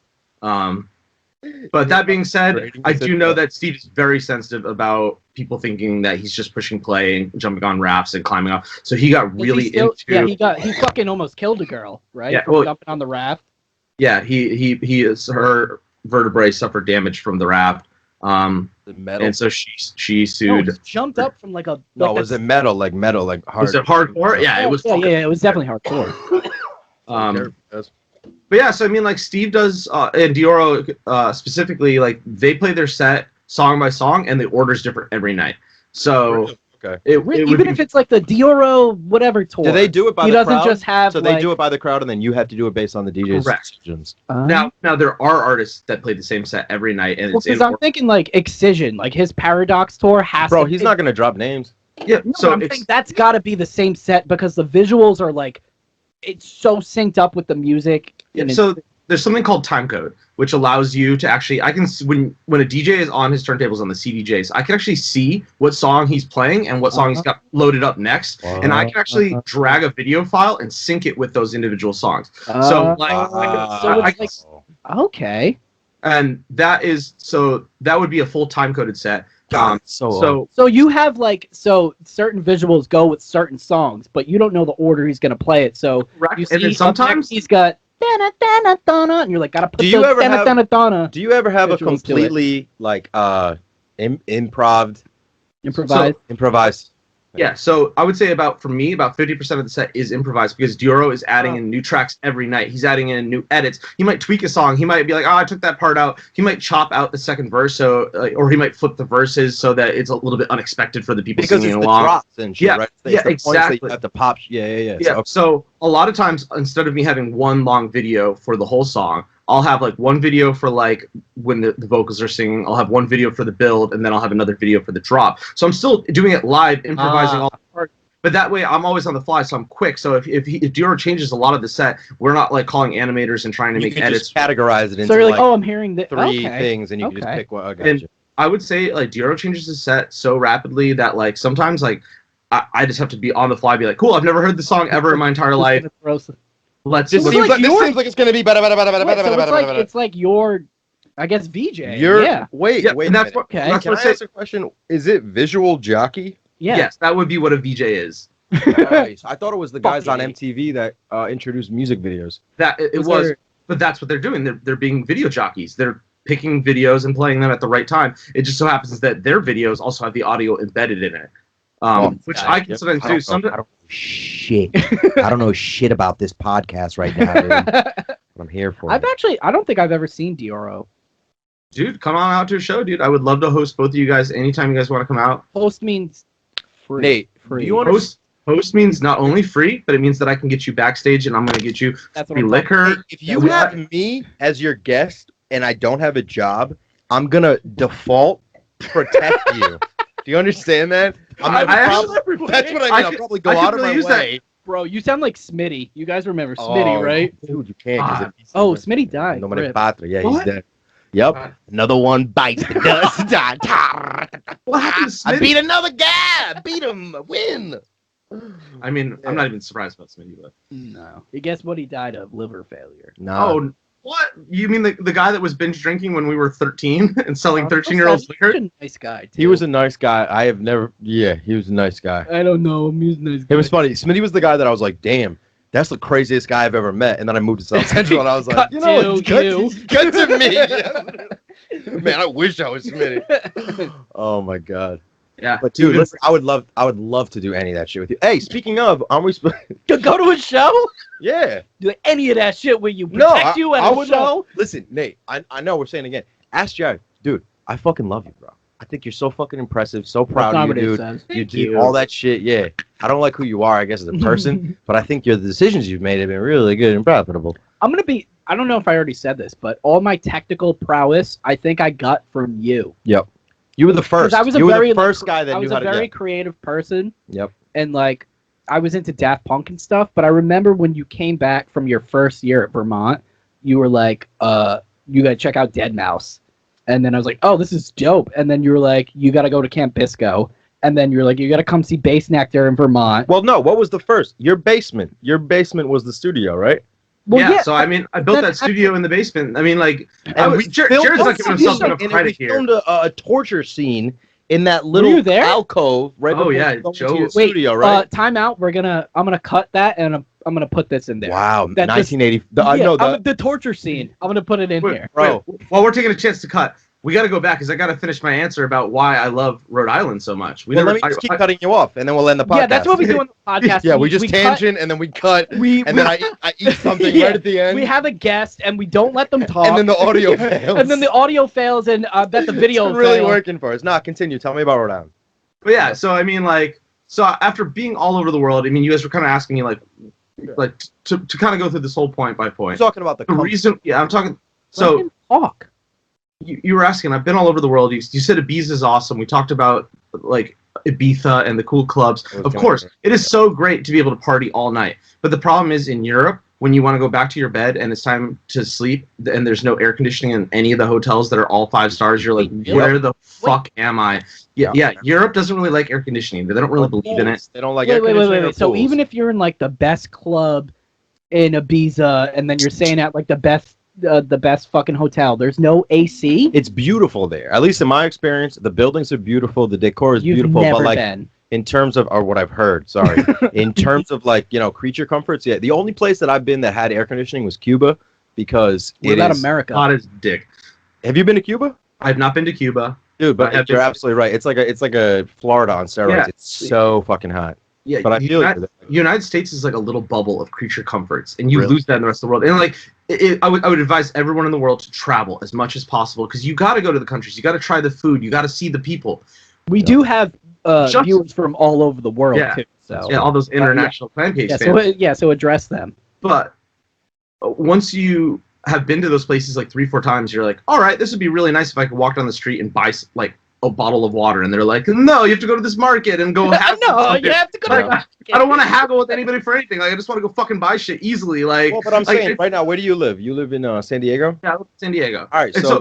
But that being said, I do know that Steve is very sensitive about people thinking that he's just pushing play and jumping on rafts and climbing off. So he got really into. Yeah, he fucking almost killed a girl, right? Yeah, well, jumping on the raft. Yeah, her vertebrae suffered damage from the raft. And so she sued. No, he jumped up from like a. No, was it metal? Like hard? Was it hardcore? Yeah, it was. Yeah, it was definitely hardcore. But yeah, so I mean, like Steve does, and Dioro specifically, like they play their set song by song, and the order's different every night. So Okay. Even if it's like the Dioro whatever tour. Do they do it by he the doesn't crowd? just have. So like, they do it by the crowd, and then you have to do it based on the DJ's Correct. decisions. Now there are artists that play the same set every night, and it's because I'm thinking like Excision, like his Paradox tour has. Bro, he's not gonna drop names. Yeah, No, so I'm saying that's got to be the same set because the visuals are like, it's so synced up with the music. yeah, so there's something called time code, which allows you to actually, when a DJ is on his turntables on the CDJs, I can actually see what song he's playing and what song he's got loaded up next, and I can actually drag a video file and sync it with those individual songs. Okay. And that would be a full time coded set. So you have certain visuals go with certain songs, but you don't know the order he's gonna play it. So you see, and then sometimes he's got and you're like, gotta put Do you ever have a completely improvised? Yeah, so I would say about 50% of the set is improvised because Dioro is adding in new tracks every night. He's adding in new edits. He might tweak a song. He might be like, I took that part out. He might chop out the second verse, or he might flip the verses so that it's a little bit unexpected for the people singing along. Because it's the drops and shit, right? Yeah, exactly. You have to pop. Yeah. So a lot of times, instead of me having one long video for the whole song, I'll have like one video for like when the vocals are singing. I'll have one video for the build, and then I'll have another video for the drop. So I'm still doing it live, improvising all the parts. But that way, I'm always on the fly, so I'm quick. So if Dior changes a lot of the set, we're not like calling animators and trying to make edits. Just categorize it into so you're like, I'm hearing three things, and you can just pick what. And I would say like Dior changes the set so rapidly that like sometimes like I just have to be on the fly, be like, cool, I've never heard the song ever in my entire life. This seems like it's gonna be better. It's like your, I guess, VJ. Wait. And that's what, Can I ask a question? Is it visual jockey? Yeah. Yes, that would be what a VJ is. Nice. I thought it was the guys on MTV that introduced music videos. But that's what they're doing. They're being video jockeys. They're picking videos and playing them at the right time. It just so happens that their videos also have the audio embedded in it, which I can sometimes do. I don't know shit about this podcast right now, dude. But I'm here for it. I don't think I've ever seen Dioro. Dude, come on out to a show, dude. I would love to host both of you guys anytime you guys want to come out. Host means free. Nate, free. Do you want host means not only free, but it means that I can get you backstage and I'm going to get you free liquor. If you have me as your guest and I don't have a job, I'm going to default protect you. Do you understand that? That's what I mean. I'll probably go out of my way. Bro, you sound like Smitty. You guys remember Smitty, right? Dude, you can't. Smitty died. No matter yeah, he's dead. Yep. Another one bites the dust. What happened to Smitty? I beat another guy. Beat him. Win. I mean, I'm not even surprised about Smitty, but no. Guess what he died of? Liver failure. No. Oh, what? You mean the guy that was binge drinking when we were 13 and selling 13-year-olds liquor? He was a nice guy, too. He was a nice guy. I have never... Yeah, he was a nice guy. I don't know. He was a nice guy. It was funny. Smitty was the guy that I was like, damn, that's the craziest guy I've ever met. And then I moved to South Central and I was like, cut to me. Man, I wish I was Smitty. Oh, my God. Yeah, but dude, listen, I would love to do any of that shit with you. Hey, speaking of, aren't we to go to a show? Yeah, do any of that shit where you protect you at a show? Listen, Nate, I know we're saying again. Ask Jared, dude. I fucking love you, bro. I think you're so fucking impressive. So proud of you, dude. You do all that shit. Yeah, I don't like who you are, I guess, as a person, but I think the decisions you've made have been really good and profitable. I don't know if I already said this, but all my technical prowess, I think I got from you. Yep. You were the first. I was the first guy that knew how to I was a very creative person. Yep. And like, I was into Daft Punk and stuff, but I remember when you came back from your first year at Vermont, you were like, you gotta check out Deadmau5. And then I was like, oh, this is dope. And then you were like, you gotta go to Camp Bisco. And then you're like, you gotta come see Bass Nectar in Vermont. Well, no, what was the first? Your basement. Your basement was the studio, right? Well, yeah, so I mean, I built that studio in the basement. I mean, like, Jared's not giving himself enough credit here. We filmed a torture scene in that little alcove right before Joe's studio, right? Time out. I'm gonna cut that and I'm gonna put this in there. Wow, 1980. The torture scene. I'm gonna put it in here, bro. While we're taking a chance to cut, we got to go back because I got to finish my answer about why I love Rhode Island so much. Let me just keep cutting you off, and then we'll end the podcast. Yeah, that's what we do on the podcast. Yeah, we just tangent, and then we cut, and then I eat something right at the end. We have a guest, and we don't let them talk. And then the audio fails. And then the audio fails, and that the video it's really working for us. Nah, continue. Tell me about Rhode Island. But yeah, so I mean, like, so after being all over the world, I mean, you guys were kind of asking me, like to kind of go through this whole point by point. You're talking about the reason. Yeah, I'm talking. So talk. You were asking. I've been all over the world. You said Ibiza is awesome. We talked about like Ibiza and the cool clubs. Of course, it is so great to be able to party all night. But the problem is in Europe, when you want to go back to your bed and it's time to sleep, and there's no air conditioning in any of the hotels that are all 5 stars, you're like, where the fuck am I? Yeah. Europe doesn't really like air conditioning. They don't really believe in it. They don't like air conditioning. Wait. So even if you're in like the best club in Ibiza, and then you're staying at like the best fucking hotel, there's no AC. It's beautiful there. At least in my experience, the buildings are beautiful, the decor is You've beautiful, never but like been. in terms of, or what I've heard, sorry, in terms of like, you know, creature comforts, yeah, the only place that I've been that had air conditioning was Cuba, because what about America? Hot as dick. Have you been to Cuba? I've not been to Cuba, dude, but you're absolutely right. It's like a Florida on steroids. Yeah. It's so fucking hot. Yeah, but I feel United States is like a little bubble of creature comforts, and you lose that in the rest of the world. And like, I would advise everyone in the world to travel as much as possible, because you got to go to the countries, you got to try the food, you got to see the people. We do have viewers from all over the world too. So yeah, all those international fan page fans. So address them. But once you have been to those places like 3-4 times, you're like, all right, this would be really nice if I could walk down the street and buy like a bottle of water, and they're like, no, you have to go to this market and go have you have to go to I don't want to haggle with anybody for anything. Like, I just want to go fucking buy shit easily. Like, well, but I'm saying right now, where do you live? You live in San Diego? Yeah, I live in San Diego. All right, so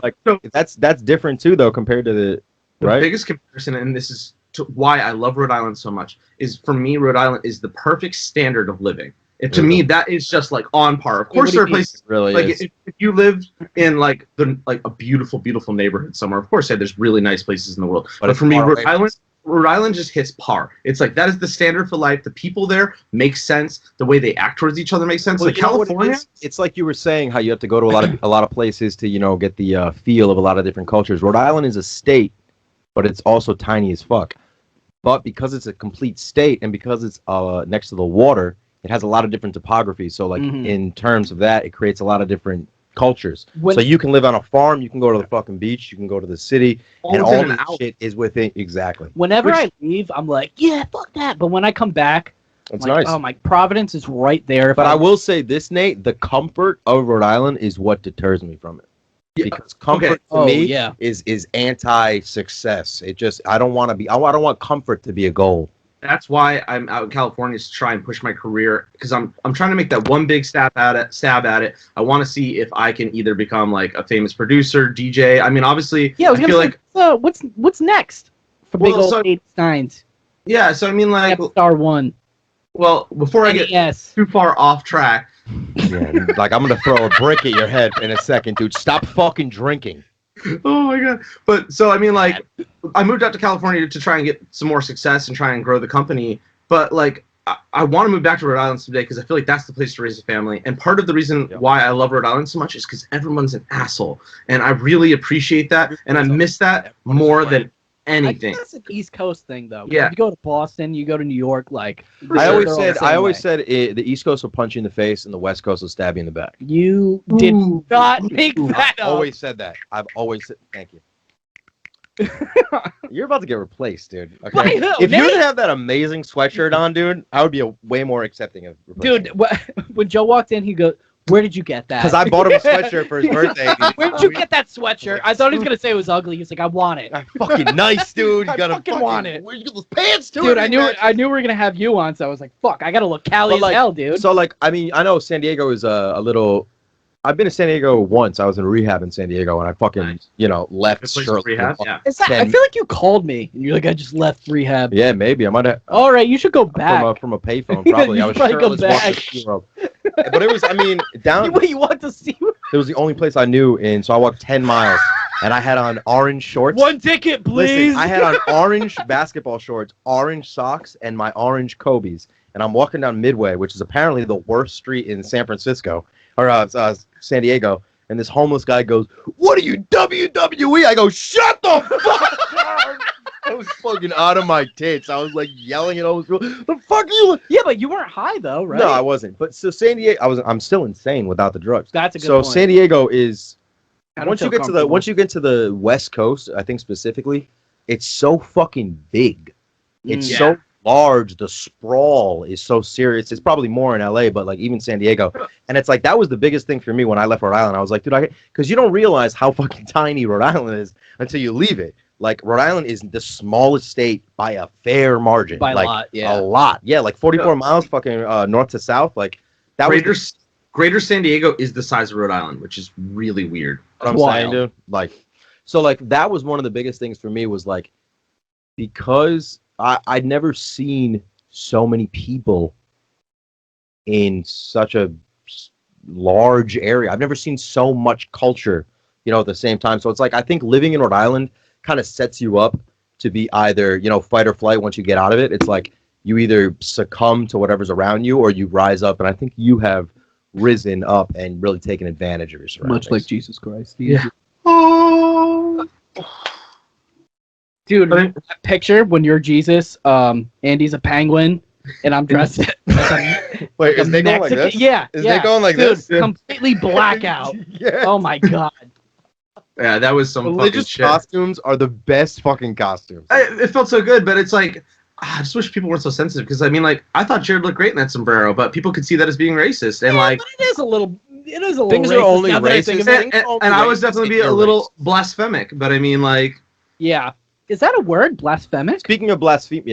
that's different too, though, compared to the biggest comparison, and this is why I love Rhode Island so much, is for me, Rhode Island is the perfect standard of living. And to me, that is just like on par. Of course, there are places really like if you lived in like a beautiful, beautiful neighborhood somewhere. Of course, there's really nice places in the world. But for me, Rhode Island just hits par. It's like that is the standard for life. The people there make sense. The way they act towards each other makes sense. Like California, it's like you were saying how you have to go to a lot of places to get the feel of a lot of different cultures. Rhode Island is a state, but it's also tiny as fuck. But because it's a complete state and because it's next to the water, it has a lot of different topography. So, like, in terms of that, it creates a lot of different cultures. So you can live on a farm, you can go to the fucking beach, you can go to the city, and all this shit is within. Exactly. Whenever I leave, I'm like, yeah, fuck that. But when I come back, it's nice. Oh, my Providence is right there. But I will say this, Nate, the comfort of Rhode Island is what deters me from it. Because comfort to me is anti-success. It just I don't want comfort to be a goal. That's why I'm out in California, to try and push my career, because I'm trying to make that one big stab at it. I want to see if I can either become like a famous producer, DJ. I mean, obviously, I feel like what's next for big old 89s? Yeah, so I mean, like Star One. Well, before I get too far off track, like I'm gonna throw a brick at your head in a second, dude. Stop fucking drinking. Oh my god! But so I mean, like, I moved out to California to try and get some more success and try and grow the company. But like, I want to move back to Rhode Island someday, because I feel like that's the place to raise a family. And part of the reason why I love Rhode Island so much is because everyone's an asshole, and I really appreciate that, and I miss that more than anything. That's an East Coast thing, though. Yeah. You go to Boston, you go to New York, like I always said the East Coast will punch you in the face and the West Coast will stab you in the back. You did not make that up. I've always said that. I've always said. Thank you. You're about to get replaced, dude. Okay. If you didn't have that amazing sweatshirt on, dude, I would be way more accepting of replacement. Dude, when Joe walked in, he goes, "Where did you get that?" Because I bought him a sweatshirt for his birthday. Where did you get that sweatshirt? I thought he was gonna say it was ugly. He's like, "I want it." Fucking nice, dude. You I fucking want it. Where'd you get those pants, too? Dude, I knew we were gonna have you on, so I was like, "Fuck, I gotta look Cali as hell, dude." So like, I mean, I know San Diego is a little. I've been to San Diego once. I was in rehab in San Diego, and I fucking left shirtless. Rehab, yeah. I feel like you called me, and you're like, "I just left rehab." Yeah, maybe I might have. All right, you should go back from a payphone. Probably I was shirtless walking Europe. But it was, I mean, down. Wait, you want to see? It was the only place I knew in, so I walked 10 miles, and I had on orange shorts. One ticket, please. Listen, I had on orange basketball shorts, orange socks, and my orange Kobe's. And I'm walking down Midway, which is apparently the worst street in San Francisco, or San Diego. And this homeless guy goes, "What are you, WWE?" I go, "Shut the fuck up!" I was fucking out of my tits. I was like yelling at all those people. The fuck are you? Yeah, but you weren't high though, right? No, I wasn't. But so San Diego, I'm still insane without the drugs. That's a good point. So San Diego is once you get to the West Coast, I think specifically, it's so fucking big. It's so large. The sprawl is so serious. It's probably more in LA, but like even San Diego. And it's like that was the biggest thing for me when I left Rhode Island. I was like, dude, because you don't realize how fucking tiny Rhode Island is until you leave it. Like Rhode Island is the smallest state by a fair margin. By like, a lot, yeah. A lot. Yeah, like 44 miles fucking north to south. Like that Greater San Diego is the size of Rhode Island, which is really weird. What I'm saying, dude. Like, so like that was one of the biggest things for me was like, because I'd never seen so many people in such a large area. I've never seen so much culture, at the same time. So it's like, I think living in Rhode Island kind of sets you up to be either, fight or flight once you get out of it. It's like you either succumb to whatever's around you or you rise up. And I think you have risen up and really taken advantage of your surroundings. Much like Jesus Christ. Yeah. Dude, that picture when you're Jesus, Andy's a penguin, and I'm dressed Wait, is they going like this? Yeah. Is they going like Dude, this? Completely blackout. Yeah. Oh my god. Yeah, that was some religious fucking shit. Costumes are the best fucking costumes. It felt so good, but it's like, I just wish people weren't so sensitive, because I mean, like, I thought Jared looked great in that sombrero, but people could see that as being racist, and like, but it is a little things racist. Are only now that I think racist, of it. and I was definitely be a little blasphemic, but I mean, like, yeah, is that a word, blasphemic? Speaking of blasphemic,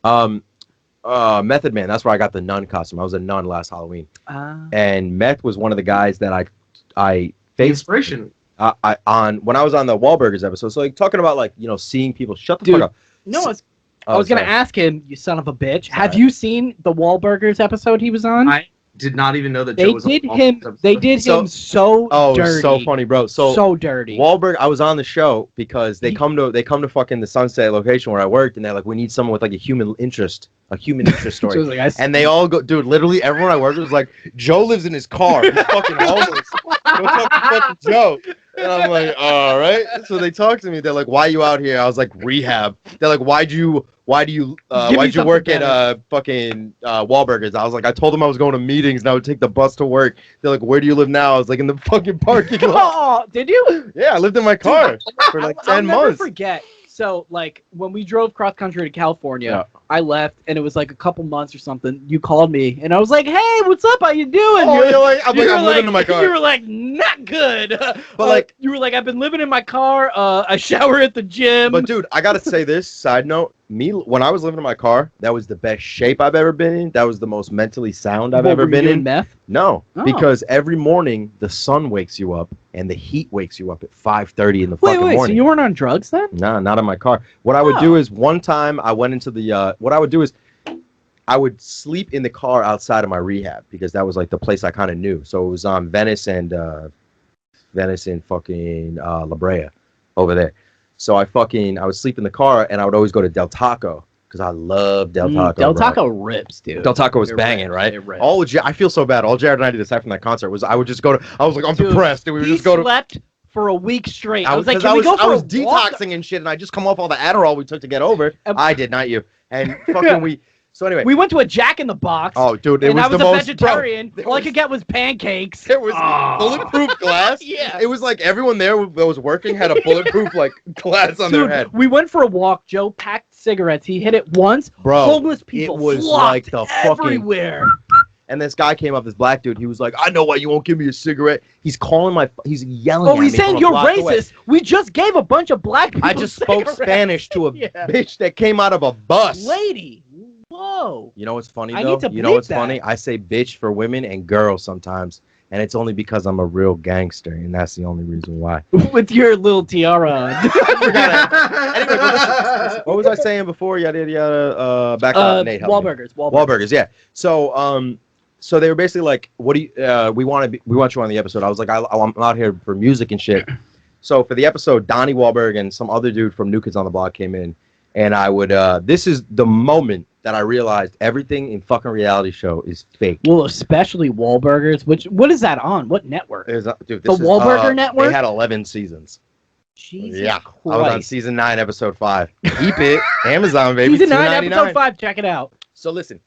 Method Man. That's where I got the nun costume. I was a nun last Halloween, and Meth was one of the guys that I faced inspiration. On when I was on the Wahlburgers episode. So like talking about like seeing people. Shut the fuck up. No, I was gonna ask him, you son of a bitch. Sorry. Have you seen the Wahlburgers episode he was on? I did not even know that Joe was on him. They did him so dirty. So funny, bro. So dirty. Wahlberg. I was on the show because they come to fucking the Sunset location where I worked, and they're like, we need someone with like a human interest story. So like, and they all go, dude. Literally everyone I worked with was like, Joe lives in his car. He's fucking homeless. Go talk to fucking Joe. And I'm like, all right. So they talk to me. They're like, why are you out here? I was like, rehab. They're like, why'd you work at fucking Wahlburgers? I was like, I told them I was going to meetings and I would take the bus to work. They're like, where do you live now? I was like, in the fucking parking lot. Oh, did you? Yeah, I lived in my car for like 10 months. I'll never forget. So, like, when we drove cross country to California, I left, and it was like a couple months or something. You called me, and I was like, "Hey, what's up? How you doing?" I'm living in my car. You were like, "Not good." But you were like, "I've been living in my car. I shower at the gym." But dude, I gotta say this. Side note: when I was living in my car, that was the best shape I've ever been in. That was the most mentally sound I've ever been in. Meth? No, because every morning the sun wakes you up and the heat wakes you up at 5:30 in the fucking morning. So you weren't on drugs then? Nah, not in my car. What I would do is one time I went into the what I would do is I would sleep in the car outside of my rehab because that was like the place I kind of knew. So it was on Venice and fucking La Brea over there. So I would sleep in the car and I would always go to Del Taco because I love Del Taco. Del Taco rips, dude. Del Taco was banging, right? I feel so bad. All Jared and I did aside from that concert was I would just go to. I was like, I'm depressed, and we would just go to. Slept for a week straight. I was like, I was detoxing and shit, and I just come off all the Adderall we took to get over. I did, not you. And fucking So anyway, we went to a Jack in the Box. Oh, dude, I was a vegetarian. All I could get was pancakes. There was bulletproof glass. Yeah, it was like everyone there that was working had a bulletproof like glass on their head. We went for a walk. Joe packed cigarettes. He hit it once. Bro, homeless people. It was like the everywhere. And this guy came up, this black dude. He was like, "I know why you won't give me a cigarette." He's calling he's yelling at me. Oh, he's saying you're racist. Away. We just gave a bunch of black people I just spoke Spanish to a bitch that came out of a bus. Lady. Whoa. You know what's funny though? You know what's funny? I say bitch for women and girls sometimes, and it's only because I'm a real gangster, and that's the only reason why. With your little tiara on. Anyway, listen, what was I saying before? Yada yada. Back up, Nate. Wahlburgers. Yeah. So they were basically like, "What do you? We want you on the episode." I was like, "I'm out here for music and shit." So for the episode, Donnie Wahlberg and some other dude from New Kids on the Block came in, and I would. This is the moment that I realized everything in fucking reality show is fake. Well, especially Wahlburgers. What is that on? What network? Dude, the Wahlburger Network? They had 11 seasons. Jesus Christ. I was on season 9, episode 5. Keep it. Amazon, baby. Season 9, episode 5. Check it out. So listen.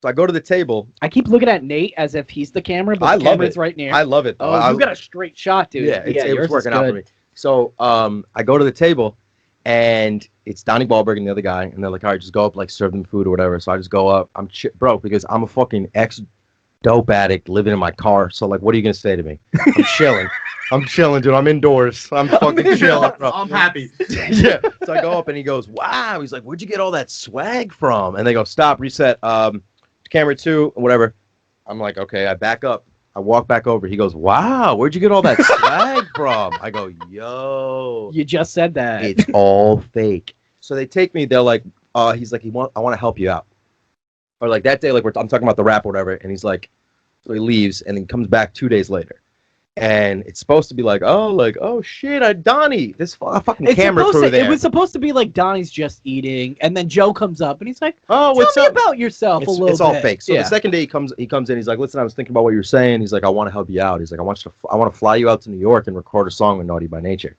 So I go to the table. I keep looking at Nate as if he's the camera, but the camera's right near. I love it. Oh, you got a straight shot, dude. Yeah, it's working out for me. So I go to the table, And it's Donnie Wahlberg and the other guy, and they're like, all right, just go up, like, serve them food or whatever. So I just go up. I'm bro, because I'm a fucking ex-dope addict living in my car. So, like, what are you going to say to me? I'm chilling. I'm chilling, dude. I'm indoors. I'm fucking chilling, bro. I'm happy. Yeah. So I go up, and he goes, wow. He's like, where'd you get all that swag from? And they go, stop, reset, camera 2, whatever. I'm like, okay. I back up. I walk back over. He goes, wow, where'd you get all that swag from? I go, yo. You just said that. It's all fake. So they take me. They're like, he's like, I want to help you out. Or like that day, like I'm talking about the rap or whatever. And he's like, so he leaves and then comes back 2 days later. And it's supposed to be like, oh shit, Donnie, this fucking camera crew there. It was supposed to be like Donnie's just eating, and then Joe comes up and he's like, oh, tell me about yourself a little bit. It's all fake. So the second day he comes in, he's like, listen, I was thinking about what you were saying. He's like, I want to help you out. He's like, I want to fly you out to New York and record a song with Naughty by Nature.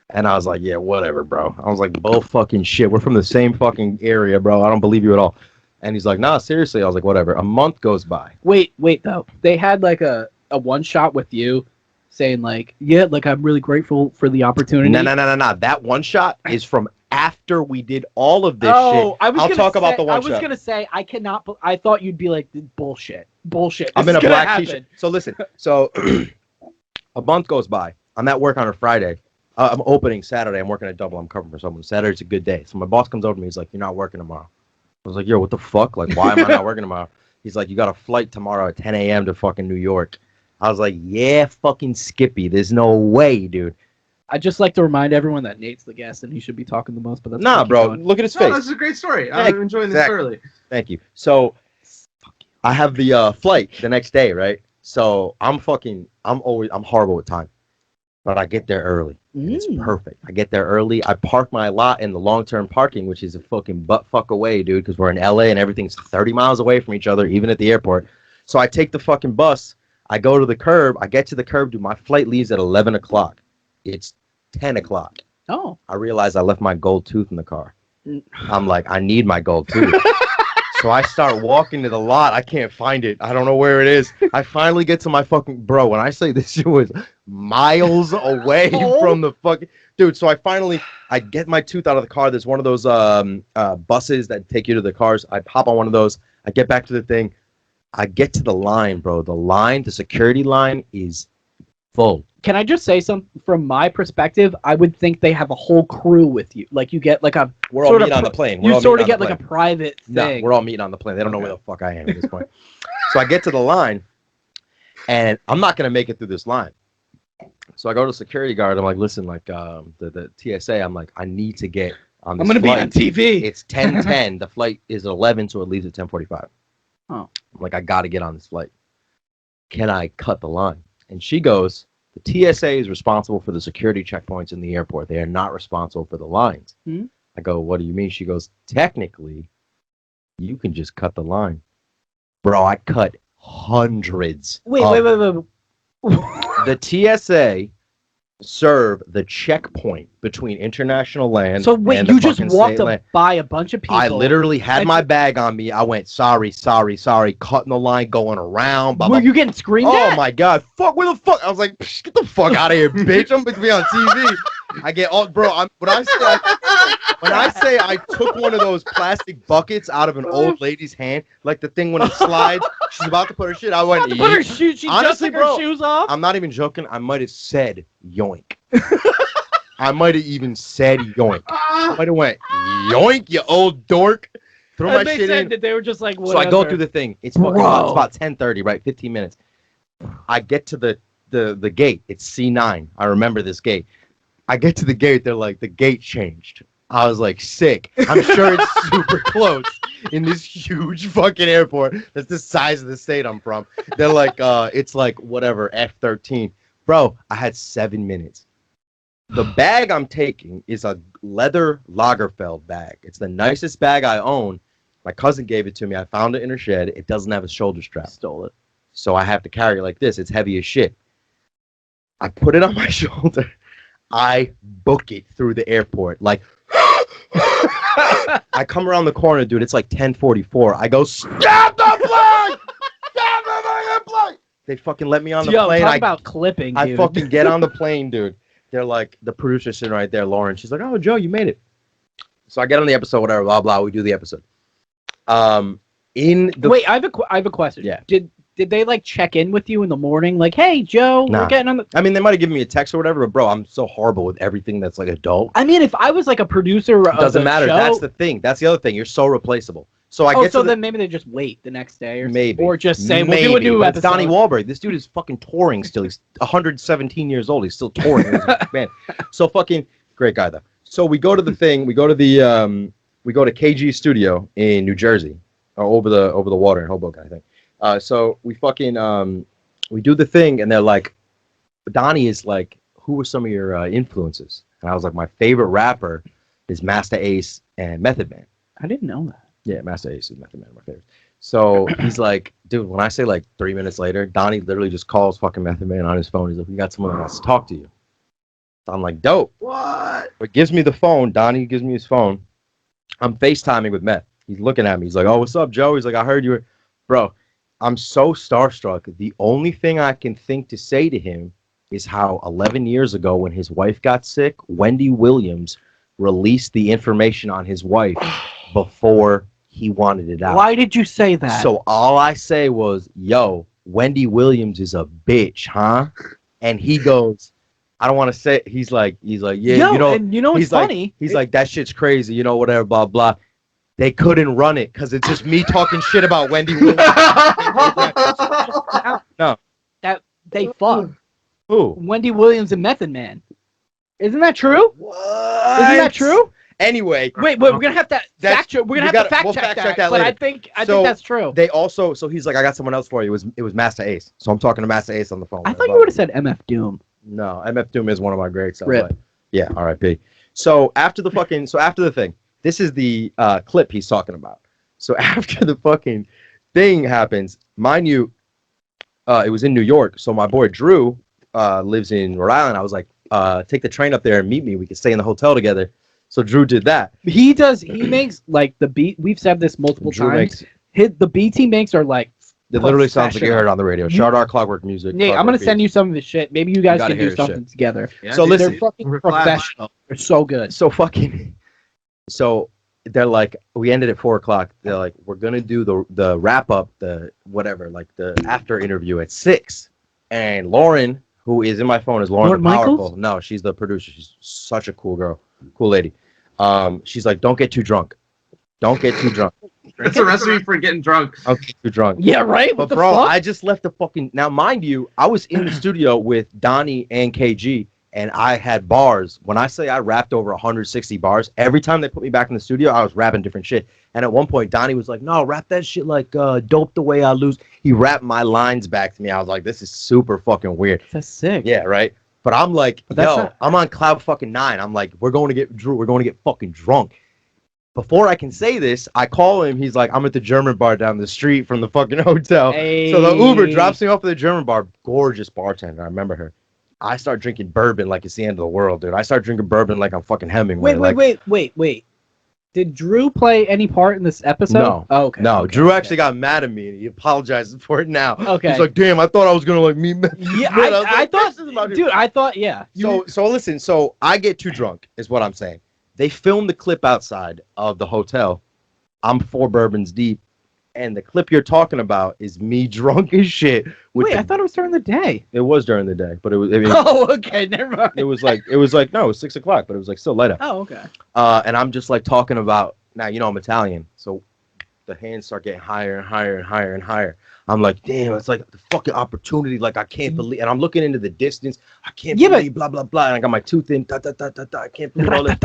And I was like, yeah, whatever, bro. I was like, bull fucking shit. We're from the same fucking area, bro. I don't believe you at all. And he's like, nah, seriously. I was like, whatever. A month goes by. Wait, though. They had like a one shot with you saying like, yeah, like I'm really grateful for the opportunity. No. That one shot is from after we did all of this shit. I'll talk about the one shot. I was going to say, I thought you'd be like, bullshit. I'm in a black t-shirt. So listen, a month goes by. I'm at work on a Friday. I'm opening Saturday. I'm working a double. I'm covering for someone. Saturday's a good day. So my boss comes over to me. He's like, you're not working tomorrow. I was like, yo, what the fuck? Like, why am I not working tomorrow? He's like, you got a flight tomorrow at 10 a.m. to fucking New York. I was like, yeah, fucking Skippy. There's no way, dude. I'd just like to remind everyone that Nate's the guest and he should be talking the most. But that's nah, bro. Look at his face. This is a great story. I'm enjoying this thoroughly. Thank you. So I have the flight the next day, right? So I'm horrible with time. But I get there early. It's perfect. I get there early. I park my lot in the long-term parking, which is a fucking butt fuck away, dude, because we're in LA and everything's 30 miles away from each other, even at the airport. So I take the fucking bus. I go to the curb. I get to the curb, dude. My flight leaves at 11 o'clock. It's 10 o'clock. Oh. I realize I left my gold tooth in the car. I'm like, I need my gold tooth. So I start walking to the lot. I can't find it. I don't know where it is. I finally get to my fucking... Bro, when I say this shit was miles away from the fucking... Dude, so I get my tooth out of the car. There's one of those buses that take you to the cars. I pop on one of those. I get back to the thing. I get to the line, bro. The security line is full. Can I just say something? From my perspective, I would think they have a whole crew with you. Like you get like a... We're all meeting on the plane. You sort of get like a private thing. No, we're all meeting on the plane. They don't know where the fuck I am at this point. So I get to the line, and I'm not going to make it through this line. So I go to the security guard. I'm like, listen, like the TSA, I'm like, I need to get on this I'm going to be flight. on TV. It's 10:10. The flight is 11, so it leaves at 10:45. Oh. I'm like, I got to get on this flight. Can I cut the line? And she goes, the TSA is responsible for the security checkpoints in the airport. They are not responsible for the lines. Hmm? I go, what do you mean? She goes, technically, you can just cut the line. Bro, I cut hundreds. Wait. The TSA serve the checkpoint between international land. So wait, and you the just fucking walked state land. by a bunch of people. I literally had my bag on me. I went, sorry, cutting the line, going around. Blah, Were blah. you getting screamed at? Oh my god, fuck! Where the fuck? I was like, get the fuck out of here, bitch! I'm supposed to be on TV. I get all, bro. When I say I took one of those plastic buckets out of an old lady's hand, like the thing when it slides, she's about to put her shit. I went, Put her shoes. She honestly, just took bro, her shoes off. I'm not even joking. I might have said yoink. I might have even said yoink. I might have went yoink, you old dork. Throw my shit in. That they were just like, so I go through the thing. It's fucking. It's about 10:30, right? 15 minutes. I get to the gate. It's C9. I remember this gate. I get to the gate. They're like, the gate changed. I was like, sick. I'm sure it's super close in this huge fucking airport. That's the size of the state I'm from. They're like, it's like whatever, F13. Bro, I had 7 minutes. The bag I'm taking is a leather Lagerfeld bag. It's the nicest bag I own. My cousin gave it to me. I found it in her shed. It doesn't have a shoulder strap. Stole it. So I have to carry it like this. It's heavy as shit. I put it on my shoulder. I book it through the airport. Like, I come around the corner, dude. It's like 10:44. I go, stop the plane! Stop the fucking plane! They fucking let me on the plane. Talk about clipping, dude. I fucking get on the plane, dude. they're like, the producer's sitting right there, Lauren. She's like, "Oh, Joe, you made it." So I get on the episode, whatever, blah blah. We do the episode. Wait, I have a question. Yeah. Did they like check in with you in the morning? Like, hey, Joe, Nah. we're getting on the. I mean, they might have given me a text or whatever, but bro, I'm so horrible with everything that's like adult. I mean, if I was like a producer, It doesn't matter. Show, That's the thing. That's the other thing. You're so replaceable. So I get so to then maybe they just wait the next day, or just say we'll do a new episode. Donnie Wahlberg. This dude is fucking touring still. He's 117 years old. He's still touring. Man, so fucking great guy though. So we go to the thing. We go to KG Studio in New Jersey, or over the water in Hoboken, I think. So we fucking we do the thing, and they're like, Donnie is like, who were some of your influences? And I was like, my favorite rapper is Masta Ace and Method Man. I didn't know that. Yeah, Masta Ace is Method Man, my favorite. So he's like, dude, when I say like 3 minutes later, Donnie literally just calls fucking Method Man on his phone. He's like, we got someone that wants to talk to you. So I'm like, dope. What? But gives me the phone. Donnie gives me his phone. I'm FaceTiming with Meth. He's looking at me. He's like, oh, what's up, Joe? He's like, I heard you were... Bro, I'm so starstruck. The only thing I can think to say to him is how 11 years ago when his wife got sick, Wendy Williams released the information on his wife before he wanted it out. Why did you say that? So all I say was, yo, Wendy Williams is a bitch, huh? And he goes, I don't want to say, he's like, yeah, yo, and you know what's funny? He's like, that shit's crazy, you know, whatever, blah, blah. They couldn't run it because it's just me talking shit about Wendy Williams. No. That they fucked. Who? Wendy Williams and Method Man. Isn't that true? What? Isn't that true? Anyway, wait, we're gonna have to fact check. We're gonna have to fact check that. But later. I think that's true. They also, so he's like, I got someone else for you. It was Masta Ace. So I'm talking to Masta Ace on the phone. I thought you would have said MF Doom. No, MF Doom is one of my greats. Rip. Yeah, R.I.P. So after the thing, this is the clip he's talking about. So after the fucking thing happens, mind you, it was in New York. So my boy Drew lives in Rhode Island. I was like, take the train up there and meet me. We could stay in the hotel together. So Drew did that. He makes like the beat. We've said this multiple times. The beats he makes are like. It literally sounds like you heard it on the radio. Shardar Clockwork Music. Yeah, I'm gonna send you some of his shit. Maybe you guys can do something together. Yeah, so listen, they're fucking professional. They're so good. So they're like, we ended at 4:00. They're like, we're gonna do the wrap up, the whatever, like the after interview at 6. And Lauren, who is in my phone, is Lauren the Powerful. Michaels? No, she's the producer. She's such a cool girl, cool lady. She's like, don't get too drunk. Don't get too drunk. That's a recipe for getting drunk. Don't get too drunk. Yeah, right? But bro, I just left the fucking... Now, mind you, I was in the studio with Donnie and KG, and I had bars. When I say I rapped over 160 bars, every time they put me back in the studio, I was rapping different shit. And at one point, Donnie was like, no, rap that shit like Dope the Way I Lose. He rapped my lines back to me. I was like, this is super fucking weird. That's sick. Yeah, right? But I'm like, I'm on cloud fucking 9. I'm like, we're going to get Drew. We're going to get fucking drunk. Before I can say this, I call him. He's like, I'm at the German bar down the street from the fucking hotel. Hey. So the Uber drops me off at the German bar. Gorgeous bartender. I remember her. I start drinking bourbon like it's the end of the world, dude. I start drinking bourbon like I'm fucking Hemingway. Wait. Did Drew play any part in this episode? No. Oh, okay. No, okay, Drew actually got mad at me, and he apologizes for it now. Okay. He's like, damn, I thought I was going to, like, meet... Yeah, I thought, yeah. So listen, so I get too drunk, is what I'm saying. They filmed the clip outside of the hotel. I'm 4 bourbons deep, and the clip you're talking about is me drunk as shit. Wait, I thought it was during the day. It was during the day, but it was... I mean, oh, okay, never mind. It was like, no, it was 6 o'clock, but it was, like, still light out. Oh, okay. And I'm just, like, talking about... Now, you know I'm Italian, so the hands start getting higher and higher and higher and higher. I'm like, damn, it's like the fucking opportunity. Like, I can't believe... And I'm looking into the distance. I can't believe, blah, blah, blah. And I got my tooth in. I can't believe all this.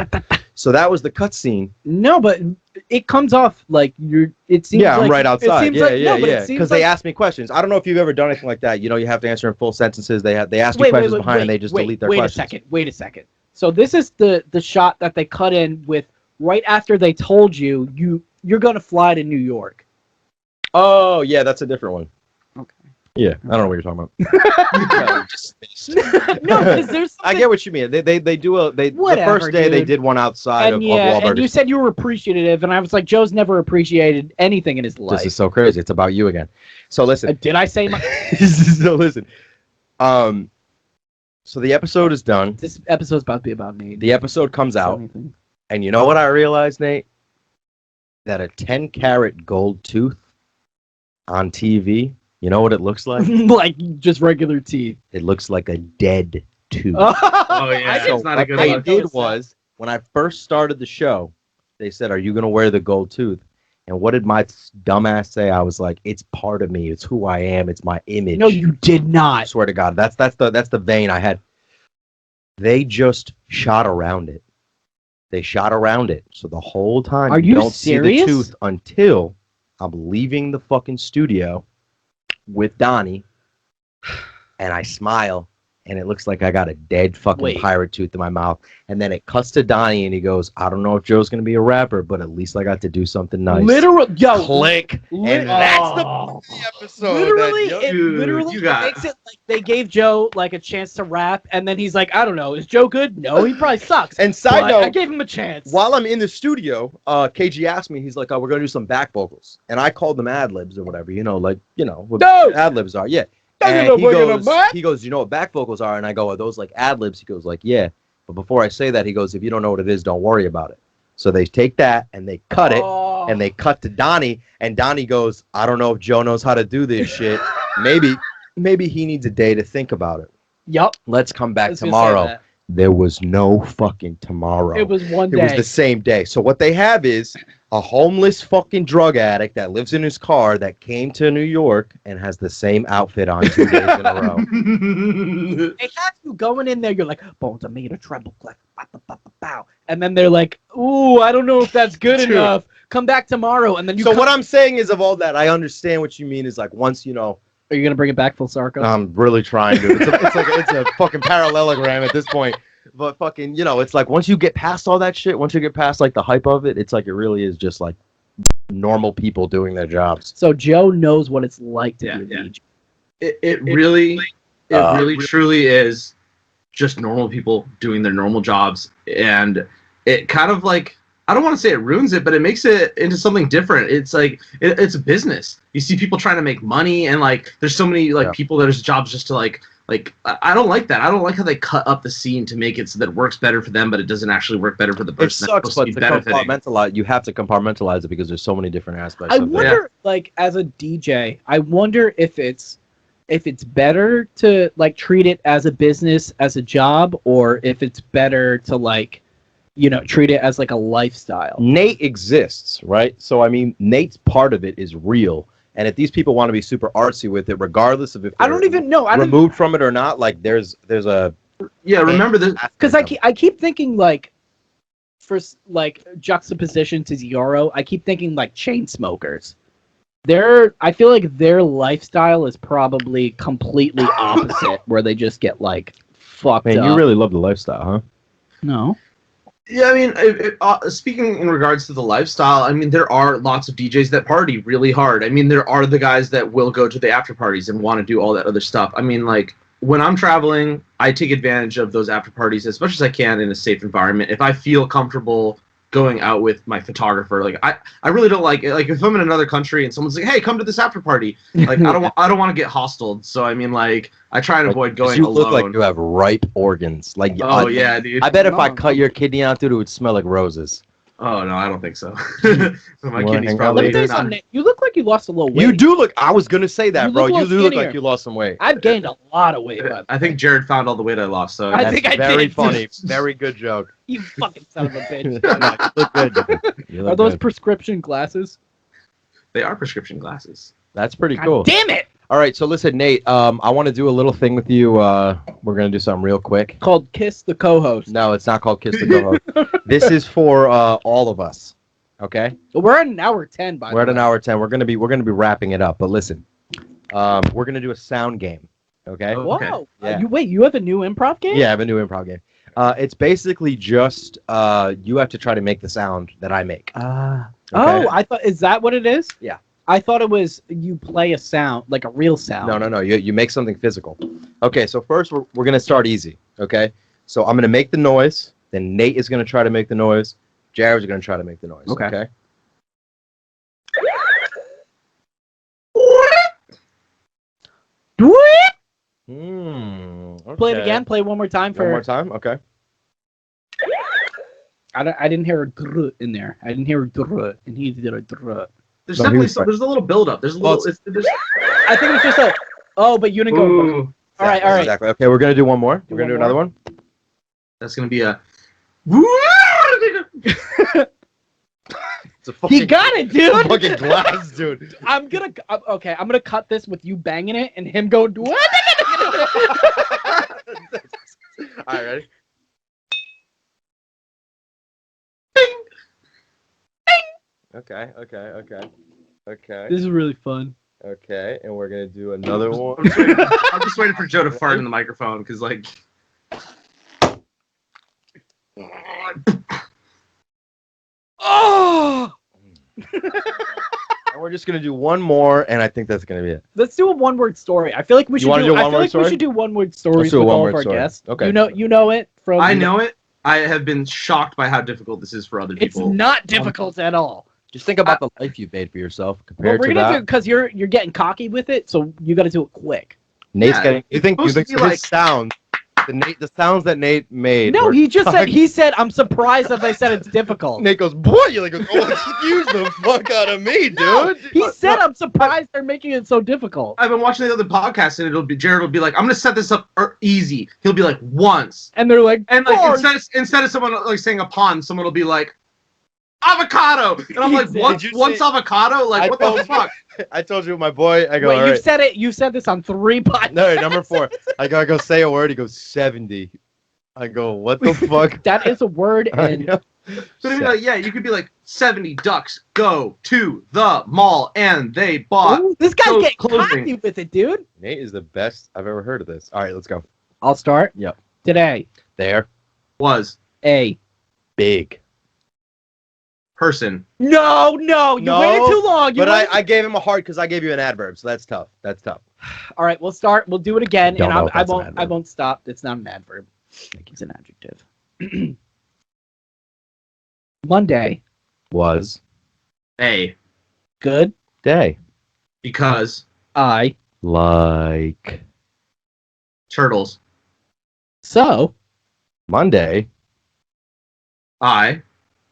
So that was the cutscene. No, but it comes off like you're... It seems I'm like, right outside. Yeah. Because they ask me questions. I don't know if you've ever done anything like that. You know, you have to answer in full sentences. They ask you questions behind and they just delete their questions. Wait a second. So this is the shot that they cut in with right after they told you you're going to fly to New York. Oh, yeah, that's a different one. Okay. Yeah, I don't know what you're talking about. No, because there's something... I get what you mean. They do the first day they did one outside of Wahlberg. And you said you were appreciative, and I was like, Joe's never appreciated anything in his life. This is so crazy. It's about you again. So listen. Did I say my... So listen. So the episode is done. This episode's about to be about Nate. The episode comes out, Anything. and you know what I realized, Nate? That a 10-carat gold tooth on TV, you know what it looks like? Like just regular teeth. It looks like a dead tooth. Oh yeah, So it's not a good what look. they did was, when I first started the show, they said, "Are you going to wear the gold tooth?" And what did my dumbass say? I was like, "It's part of me. It's who I am. It's my image." No, you did I not. swear to God, that's the vein I had. They just shot around it. They shot around it. So the whole time Are you don't serious? see the tooth until I'm leaving the fucking studio with Donnie, and I smile, and it looks like I got a dead fucking pirate tooth in my mouth. And then it cuts to Donnie, and he goes, "I don't know if Joe's gonna be a rapper, but at least I got to do something nice." Literal, yo, Click, and that's the part of the episode. Literally, that, it literally makes it like they gave Joe like a chance to rap, and then he's like, "I don't know, is Joe good? No, he probably sucks." And side but note, I gave him a chance. while I'm in the studio, KG asked me, he's like, "Oh, we're gonna do some back vocals," and I called them ad libs or whatever, what No! ad libs are, yeah. And he goes, "You know what back vocals are?" And I go, "Are those like ad libs?" He goes, like, "Yeah." But before I say that, he goes, "If you don't know what it is, don't worry about it." So they take that and they cut it, and they cut to Donnie, and Donnie goes, "I don't know if Joe knows how to do this shit. Maybe he needs a day to think about it." Yup. Let's come back tomorrow. There was no fucking tomorrow. It was one day. It was the same day. So what they have is a homeless fucking drug addict that lives in his car that came to New York and has the same outfit on 2 days in a row. They have you going in there. You're like, bones are made of treble clef, bow, and then they're like, "Ooh, I don't know if that's good enough. Come back tomorrow." And then what I'm saying is, of all that, I understand what you mean. Is like once Are you gonna bring it back full circle? I'm really trying to. It's a fucking parallelogram at this point. But fucking, it's like once you get past all that shit, once you get past like the hype of it, it's like it really is just like normal people doing their jobs. So Joe knows what it's like to be a DJ. It really truly is just normal people doing their normal jobs, and it kind of like, I don't want to say it ruins it, but it makes it into something different. It's like it's a business. You see people trying to make money, and like there's so many people that there's jobs just to like I don't like that. I don't like how they cut up the scene to make it so that it works better for them, but it doesn't actually work better for the person. It sucks, but you have to compartmentalize it because there's so many different aspects. I wonder, like as a DJ, I wonder if it's better to like treat it as a business, as a job, or if it's better to like, treat it as like a lifestyle. Nate exists, right? So I mean, Nate's part of it is real. And if these people want to be super artsy with it, regardless of if I don't even know removed from it or not, like there's a remember this because I keep thinking like for like juxtaposition to Zoro, I keep thinking like chain smokers. I feel like their lifestyle is probably completely opposite, where they just get like fucked up. Man, you really love the lifestyle, huh? No. Yeah, I mean, speaking in regards to the lifestyle, I mean, there are lots of DJs that party really hard. I mean, there are the guys that will go to the after parties and want to do all that other stuff. I mean, like, when I'm traveling, I take advantage of those after parties as much as I can in a safe environment. If I feel comfortable going out with my photographer, like, I really don't like if I'm in another country and someone's like, "Hey, come to this after party," like, I don't want to get hostled. So I mean, like, I try and avoid going alone. You look like you have ripe organs. Like, yeah, dude. I bet if I cut your kidney out, dude, it would smell like roses. Oh no, I don't think so. My kidney's probably. Let me tell you something. You look like you lost a little weight. You do look. I was gonna say that, bro. You do look like you lost some weight. I've gained a lot of weight. I think Jared found all the weight I lost. So I think I did. Very funny. Very good joke. You fucking son of a bitch. You look good. You look Are those good. prescription glasses? They are prescription glasses. That's pretty cool. Damn it! All right, so listen, Nate. I want to do a little thing with you. We're gonna do something real quick. Called Kiss the Co-host. No, it's not called Kiss the Co-host. This is for all of us. Okay. We're at an hour 10. By the way. We're at an hour 10. We're gonna be wrapping it up. But listen, we're gonna do a sound game. Okay. Whoa. Yeah. You have a new improv game? Yeah, I have a new improv game. It's basically just you have to try to make the sound that I make. Oh, I thought, is that what it is? Yeah. I thought it was you play a sound, like a real sound. No. You make something physical. Okay, so first we're gonna start easy. Okay. So I'm gonna make the noise. Then Nate is gonna try to make the noise. Jared's gonna try to make the noise. Okay. Play it again. Play it one more time for. One more time. Okay. I didn't hear a grr in there. I didn't hear a grr, and he did a grr. There's definitely there's a little build up. There's a little. I think it's just a. Oh, but you didn't go. Ooh. All right. Exactly. Okay, we're gonna do one more. We're gonna do another one. That's gonna be a. It's a fucking, He got it, dude. fucking glass, dude. I'm gonna cut this with you banging it and him going. What? All right, ready? Okay. This is really fun. Okay, and we're gonna do another one. I'm just waiting for Joe to fart in the microphone because like. Oh! And we're just gonna do one more, and I think that's gonna be it. Let's do a one-word story. I feel like we should wanna do a I feel one-word like we story? should do one-word stories Let's do a with all of one-word our story. guests. Okay. You know it from. I know it. I have been shocked by how difficult this is for other It's people. not difficult at all. Just think about the life you've made for yourself But compared we're to gonna do that. because you're getting cocky with it, so you got to do it quick. Nate's Yeah, getting. You think supposed to his be like- sound, the sounds that Nate made. No, were he just said. cocky. He said, "I'm surprised that they said it's difficult." Nate goes, boy, you're like, oh, excuse the fuck out of me, dude. No, he said, "I'm surprised they're making it so difficult." I've been watching the other podcast and Jared will be like, I'm gonna set this up easy. He'll be like once. And they're like, And like "Hard." instead of someone like saying a pond, someone will be like avocado. And I'm like, Did you once say- avocado? Like I what the told you- fuck? I told you, my boy. I go, Wait, all you right. said it. You said this on 3 podcasts. No, number 4. I go say a word. He goes 70. I go, what the fuck? That is a word, I and know. So I mean, like, yeah, you could be like 70 ducks go to the mall and they bought. Ooh, this guy's so getting closing. cocky with it, dude. Nate is the best I've ever heard of this. All right, let's go. I'll start. Yep. Today, There. Was a. Big. person. No, you No, waited too long. But I gave him a heart because I gave you an adverb, so that's tough. That's tough. All right, we'll start. We'll do it again, Don't and know if I that's an won't. I adverb. won't stop. It's not an adverb. Like it's an adjective. Monday, Was A. good. day. Because I Like turtles. so Monday I.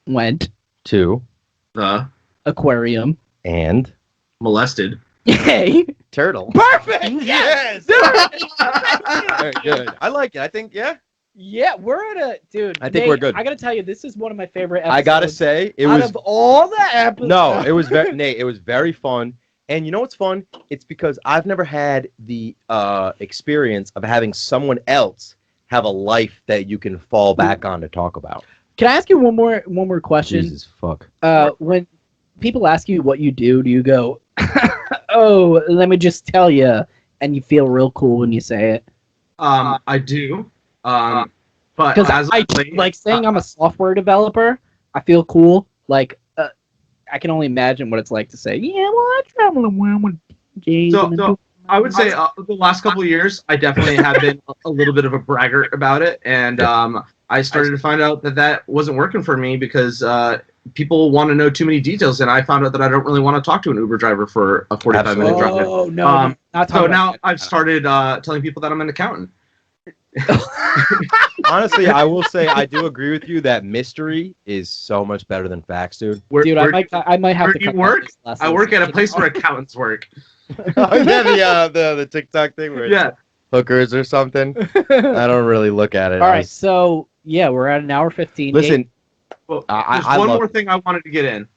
went to The. aquarium. and Molested. Yay! turtle. Perfect. Yes. Dude. Very good. I like it. I think Yeah, we're at a dude. I think Nate, we're good. I gotta tell you, this is one of my favorite episodes. I gotta say it out was of all the episodes. no, it was very Nate. It was very fun. And you know what's fun? It's because I've never had the experience of having someone else have a life that you can fall back on to talk about. Can I ask you one more question? Jesus fuck. When people ask you what you do you go, "Oh, let me just tell you," and you feel real cool when you say it? I do. But Because as I of late, like saying I'm a software developer. I feel cool. Like I can only imagine what it's like to say, "Yeah, well, I travel around with DJs." So I would say the last couple of years, I definitely have been a little bit of a braggart about it, and I started to find out that wasn't working for me because people want to know too many details, and I found out that I don't really want to talk to an Uber driver for a 45-minute drive. Oh no! Um, not So talking now about I've started telling people that I'm an accountant. Honestly, I will say I do agree with you that mystery is so much better than facts, dude. Dude, I might have where to. do you cut work? this last I work at a sentence. place where accountants work. Oh, yeah, the TikTok thing where it's Yeah. hookers or something. I don't really look at it. All right, so yeah, we're at an hour 15. Listen, Well, I there's one love more it. thing I wanted to get in.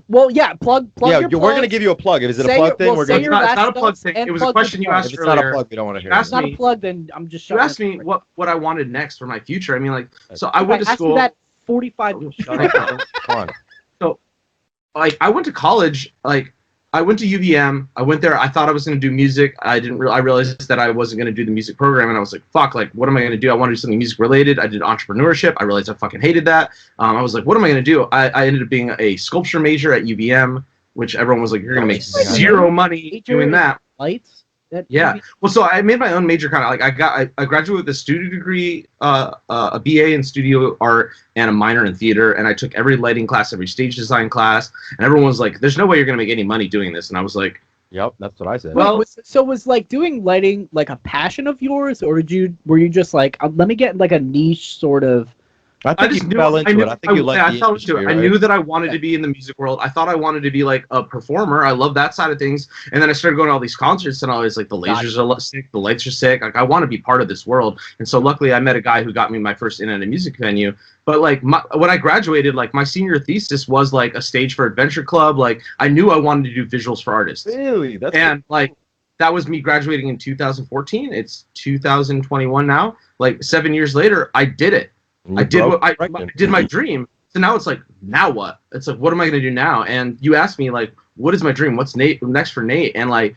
Well, yeah, plug Yeah, your we're gonna plugs. give you a plug. Is it a Say plug your- thing? well, We're say gonna. your It's last not a plug notes thing. and It was a plug question the you plug. asked If it's not a earlier. plug, we don't want to hear You it. If it's not a me- plug, then I'm just You shutting asked it. me what I wanted next for my future. I mean, like, so I I went to asked you school. that 45. Shut up. Come on. Like, I went to college. Like, I went to UVM. I went there. I thought I was going to do music. I didn't. I realized that I wasn't going to do the music program, and I was like, "Fuck! Like, what am I going to do? I want to do something music related." I did entrepreneurship. I realized I fucking hated that. I was like, "What am I going to do?" I ended up being a sculpture major at UVM, which everyone was like, "You're going to make zero money doing that." Lights. That Yeah. Well, so I made my own major kind of like I graduated with a studio degree, a BA in studio art, and a minor in theater. And I took every lighting class, every stage design class, and everyone was like, "There's no way you're gonna make any money doing this." And I was like, Yep, that's what I said. Well- was like doing lighting like a passion of yours, or were you just like, let me get like a niche sort of? I think just you knew, fell into it. I think you liked I the fell into industry, it. right? I knew that I wanted to be in the music world. I thought I wanted to be like a performer. I love that side of things. And then I started going to all these concerts, and I was like, the lasers are sick, the lights are sick. Like, I want to be part of this world. And so luckily, I met a guy who got me my first in at a music venue. But like when I graduated, like my senior thesis was like a stage for Adventure Club. Like I knew I wanted to do visuals for artists. Really? That's And like that was me graduating in 2014. It's 2021 now. Like 7 years later, I did it. I did what I did my dream. So now it's like, now what? It's like, what am I going to do now? And you asked me like, what is my dream? What's next for Nate? And like,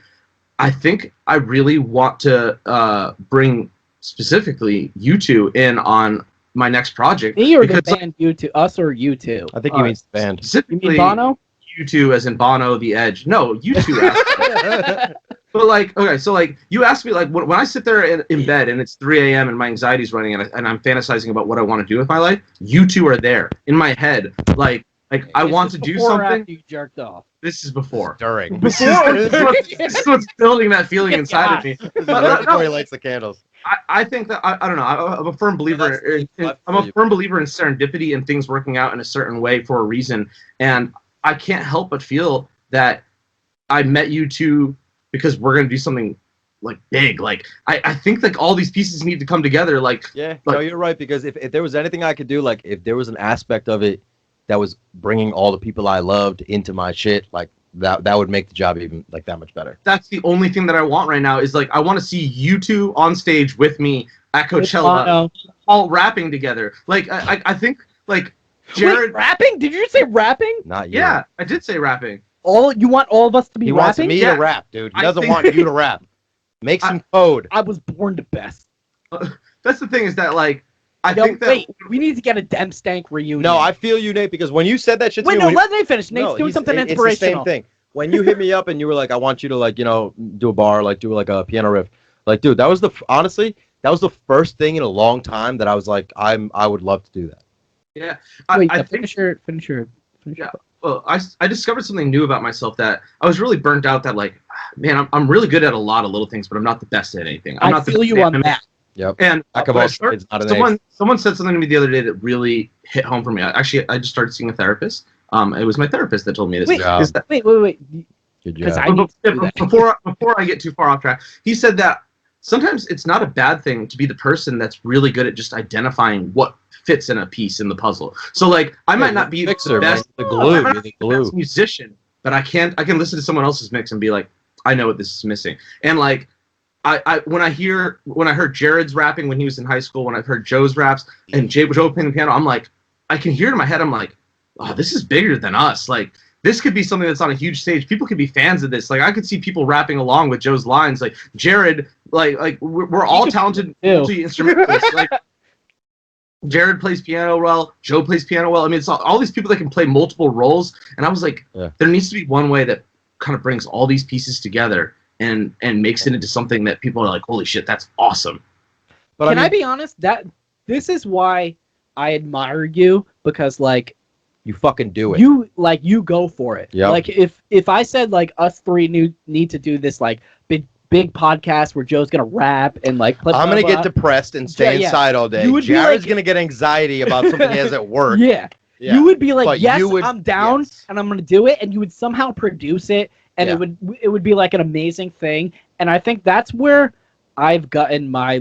I think I really want to bring specifically you two in on my next project. Me or the band, you two, us or you two? I think he means the band. You Specifically, mean Bono? you two, as in Bono, The Edge. No, you two asked. But like, okay, so like you asked me like when I sit there in bed and it's 3 a.m. and my anxiety's running and I'm fantasizing about what I want to do with my life, you two are there in my head. Like I want to do something. After you jerked off. This is before. During. This is what's building that feeling inside of me. That's before he lights the candles. I think that I don't know. I'm a firm believer. I'm a firm believer in serendipity and things working out in a certain way for a reason. And I can't help but feel that I met you two because we're gonna do something like big. Like I think like all these pieces need to come together. Like No, you're right, because if there was anything I could do, like if there was an aspect of it that was bringing all the people I loved into my shit, like that would make the job even like that much better. That's the only thing that I want right now is like I want to see you two on stage with me at Coachella, all rapping together. Like I think like Jared. Wait, rapping? Did you say rapping? Not yet. Yeah, I did say rapping. You want all of us to be He rapping? wants me to rap, dude. He doesn't want you to rap. Make some code. I was born to best. That's the thing is that like I think that wait, we need to get a Dem Stank reunion. No, I feel you, Nate, because when you said that shit to wait, me, no, let Nate finish. Nate's doing something inspirational. It's the same thing. When you hit me up and you were like, I want you to like, do a bar, like do like a piano riff. Like, dude, that was honestly, that was the first thing in a long time that I was like, I would love to do that. Yeah. I finish your. Well, I discovered something new about myself that I was really burnt out that like, man, I'm really good at a lot of little things, but I'm not the best at anything. I'm not feel you on that. Yep. And someone said something to me the other day that really hit home for me. I just started seeing a therapist. It was my therapist that told me this. Wait. Good job. Before I get too far off track, he said that sometimes it's not a bad thing to be the person that's really good at just identifying what fits in a piece in the puzzle. So like I might not be mixer, the best, the glue, I might not be the best musician, but I can listen to someone else's mix and be like, I know what this is missing. And like when I heard Jared's rapping when he was in high school, when I've heard Joe's raps and Joe playing the piano, I'm like, I can hear it in my head. I'm like, oh, this is bigger than us. Like this could be something that's on a huge stage. People could be fans of this. Like I could see people rapping along with Joe's lines. Like Jared, like we're all talented multi-instrumentalists. Like Jared plays piano well. Joe plays piano well. I mean, it's all these people that can play multiple roles. And I was like, there needs to be one way that kind of brings all these pieces together and makes it into something that people are like, holy shit, that's awesome. But Can I be honest? That this is why I admire you, because like you fucking do it. You go for it. Yeah. Like if I said like us three need to do this like big podcast where Joe's gonna rap and like play, I'm gonna get depressed and stay inside all day. Jared's gonna get anxiety about something he has at work. Yeah. You would be like, but yes, I'm down and I'm gonna do it, and you would somehow produce it, and it would be like an amazing thing. And I think that's where I've gotten my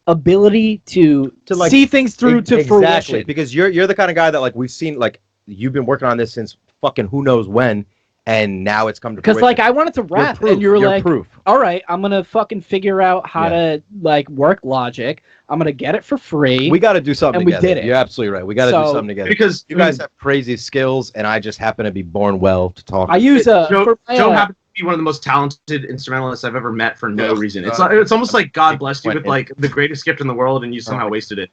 ability to like see things through to fruition. Because you're the kind of guy that like we've seen, like you've been working on this since fucking who knows when, and now it's come to fruition. Because like I wanted to rap, and you're like, proof. All right, I'm gonna fucking figure out how to like work Logic. I'm gonna get it for free. We got to do something together. We did it. You're absolutely right. We got to do something together because you guys have crazy skills, and I just happen to be born well to talk. I use Joe happens to be one of the most talented instrumentalists I've ever met for no reason. It's almost like God blessed you with like the greatest gift in the world, and you somehow wasted it.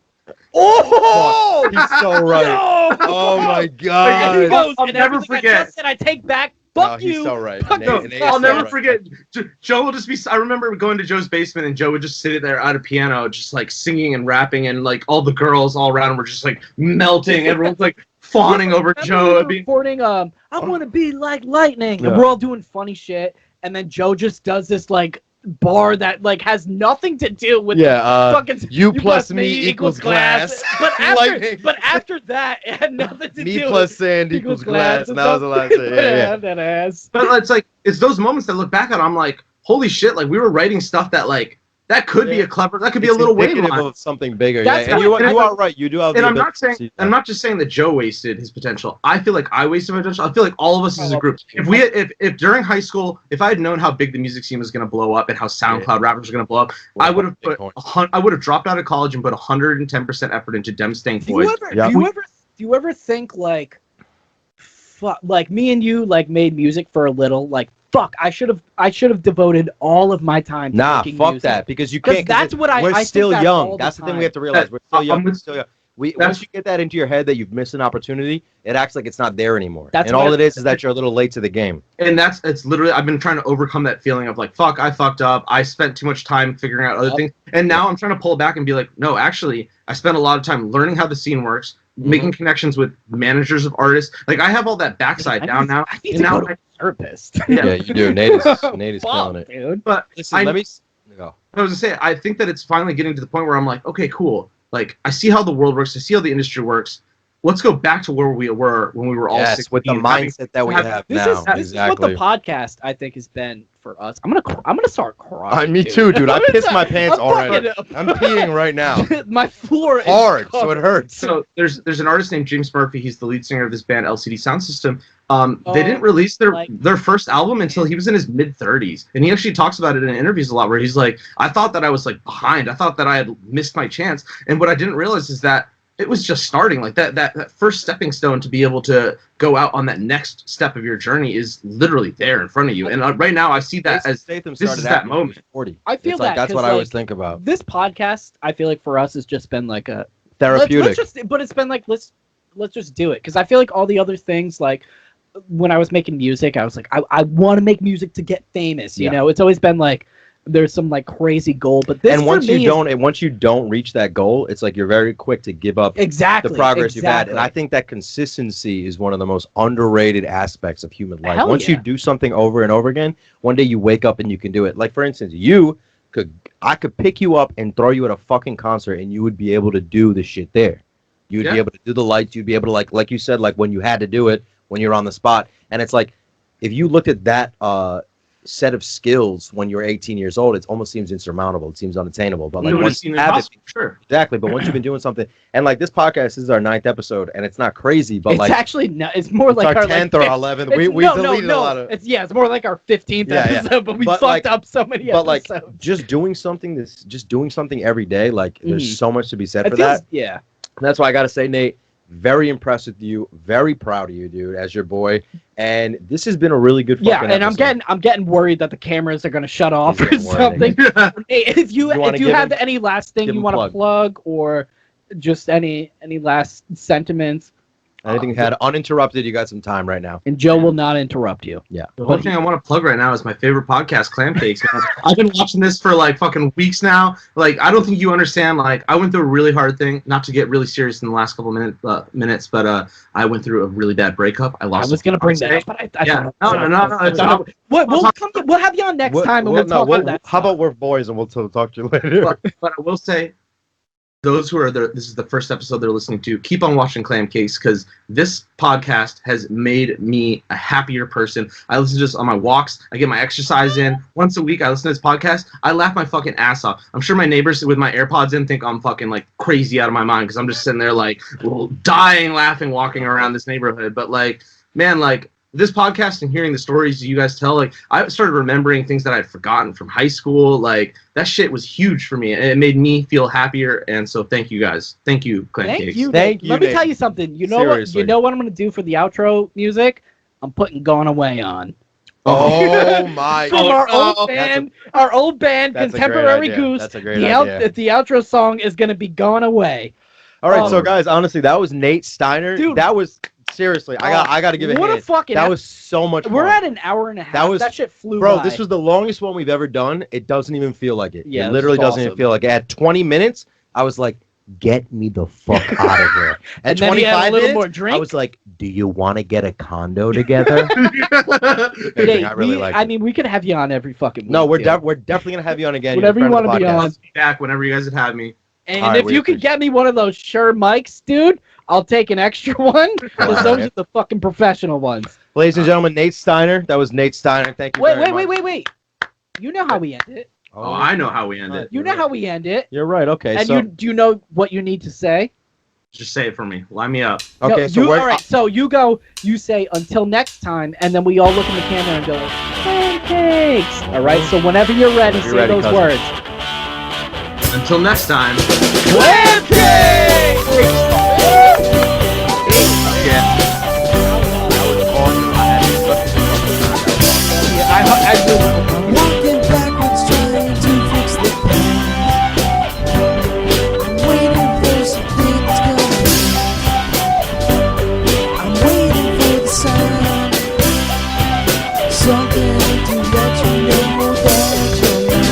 Oh, he's so right. No! Oh my God! I'll never forget. I take back. Fuck you. He's so right. I'll never forget. Joe will just be. I remember going to Joe's basement, and Joe would just sit there at a piano, just like singing and rapping, and like all the girls all around were just like melting. Everyone's like fawning over Joe. Recording, I want to be like lightning. Yeah. And we're all doing funny shit. And then Joe just does this, like, bar that, like, has nothing to do with fucking you plus me equals glass. But after that, it had nothing to do me plus sand equals glass. And that was the last thing. Yeah. That ass. But it's like, it's those moments that look back at, I'm like, holy shit, like, we were writing stuff that, like, that could be that could be a little wave line of something bigger. That's And you are right. You do have. And I'm not just saying that Joe wasted his potential. I feel like I wasted my potential. I feel like all of us as a group. If during high school, if I had known how big the music scene was going to blow up and how SoundCloud rappers were going to blow up, I would have dropped out of college and put 110% effort into Dem Stank Boys. Do you ever think like me and you like made music for a little, like, fuck, I should have devoted all of my time to making fuck music. that, because you can't. That's what we're I still think young. That's the thing we have to realize. We're still young. We're still young. Once you get that into your head that you've missed an opportunity, it acts like it's not there anymore. And all it is that you're a little late to the game. And it's literally, I've been trying to overcome that feeling of like, fuck, I fucked up. I spent too much time figuring out other things. And now I'm trying to pull back and be like, no, actually, I spent a lot of time learning how the scene works, making connections with managers of artists. Like, I have all that backside down now. I need to go to a therapist. Yeah, you do. Nate is killing it. Dude. But listen, let me go. I was gonna say, I think that it's finally getting to the point where I'm like, okay, cool. Like, I see how the world works. I see how the industry works. Let's go back to where we were when we were all 16. With the mindset that we have now. This is what the podcast, I think, has been for us. I'm gonna start crying. Me too, dude. I pissed my pants already. I'm peeing right now. My floor is hard, so it hurts. So there's an artist named James Murphy. He's the lead singer of this band LCD Sound System. They didn't release their first album until he was in his mid-30s, and he actually talks about it in interviews a lot, where he's like, I thought that I was like behind. I thought that I had missed my chance, and what I didn't realize is that it was just starting. Like that first stepping stone to be able to go out on that next step of your journey is literally there in front of you. And right now I see that as this is that moment. 40. I feel like that's what I always think about. This podcast, I feel like for us has just been like a therapeutic. But it's been like let's just do it, because I feel like all the other things, like when I was making music, I was like I want to make music to get famous. You know, it's always been like there's some like crazy goal, but this, and once you don't reach that goal, it's like you're very quick to give up the progress you've had. And I think that consistency is one of the most underrated aspects of human life. Once you do something over and over again, one day you wake up and you can do it. Like, for instance, I could pick you up and throw you at a fucking concert and you would be able to do the shit there. You'd be able to do the lights, you'd be able to like you said, like when you had to do it, when you're on the spot. And it's like, if you looked at that set of skills when you're 18 years old, it almost seems insurmountable. It seems unattainable. But like once you have it, sure, exactly. But once you've been doing something, and like this podcast is our 9th episode, and it's not crazy, but it's like actually not. It's more like our 10th or 11th. We deleted a lot of. It's more like our 15th episode, but we fucked up so many episodes. But like just doing something every day, like there's so much to be said for that. Yeah, and that's why I gotta say, Nate, very impressed with you, very proud of you, dude, as your boy. And this has been a really good fucking episode. And I'm getting worried that the cameras are gonna shut off or something. Hey, if you have any last thing you want to plug, or just any last sentiments. Anything had uninterrupted, you got some time right now. And Joe will not interrupt you. Yeah. The whole thing I want to plug right now is my favorite podcast, Clam Cakes. I've been watching this for like fucking weeks now. Like, I don't think you understand. Like, I went through a really hard thing, not to get really serious in the last couple minutes, but I went through a really bad breakup. I was going to bring that up, but I no. We'll have you on next time, and we'll talk about that. How about we're boys, and we'll talk to you later. But I will say, those who are there, this is the first episode they're listening to, keep on watching Clam Cakes, because this podcast has made me a happier person. I listen to this on my walks. I get my exercise in. Once a week, I listen to this podcast. I laugh my fucking ass off. I'm sure my neighbors with my AirPods in think I'm fucking like crazy out of my mind, because I'm just sitting there like dying laughing walking around this neighborhood. But like, man, like, this podcast and hearing the stories you guys tell, like, I started remembering things that I'd forgotten from high school. Like, that shit was huge for me, and it made me feel happier. And so thank you guys. Thank you, Clam Cakes. Thank you. Let me tell you something. You know what I'm gonna do for the outro music? I'm putting "Gone Away" on. Oh my! From our old band, Contemporary Goose. That's a great idea. The outro song is gonna be "Gone Away." All right, so guys, honestly, that was Nate Steiner. Dude, that was. Seriously, I got to give it a hand. That was so much fun. We're at an hour and a half. That shit flew by. Bro, this was the longest one we've ever done. It doesn't even feel like it. Yeah, it literally doesn't even feel like it. At 20 minutes, I was like, get me the fuck out of here. And then he had a little more drink. I was like, do you want to get a condo together? Hey, I really like it. mean, we could have you on every fucking week. No, we're definitely going to have you on again. Whenever you want to be on. Back whenever you guys would have me. And right, if you could get me one of those Shure mics, dude, I'll take an extra one. Because those are the fucking professional ones. Ladies and gentlemen, Nate Steiner. That was Nate Steiner. Thank you very much. Wait. You know how we end it. Oh, I know how we end it. You know how we end it. You're right. Okay. And do you know what you need to say? Just say it for me. Line me up. Okay. No, all right. So you say until next time, and then we all look in the camera and go, pancakes. All right. So whenever you're ready, say those words. Until next time. Pancakes! Yeah. I do. Walking backwards, trying to fix the past. I'm waiting for something to come. I'm waiting for the sign. Something to let you know that you're mine.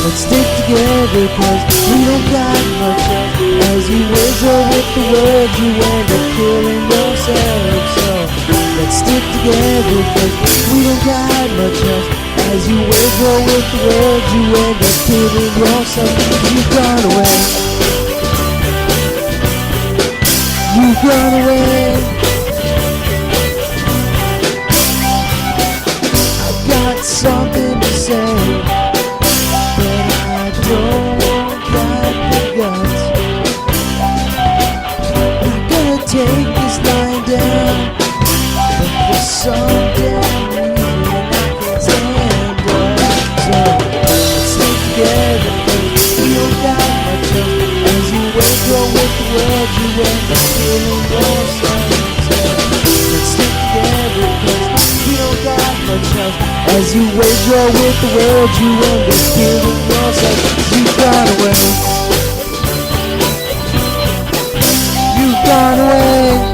Let's stick together, cause we don't got much else. As you whistle with the words, you end up killing yourself. So let's stick together, cause we don't got much else. As you whistle with the words, you end up killing yourself. You've gone away. You've gone away. I've got something to say, but I don't got the guts. I'm gonna take this line down, but for some damn reason I can't stand up. So let's stay together, cause we don't got much else. As you wake up with the world, you end up feeling yourself. So let's stay together, cause we don't got much else. As you wage war with the world, you end up killing yourself. You've gone away. You've gone away.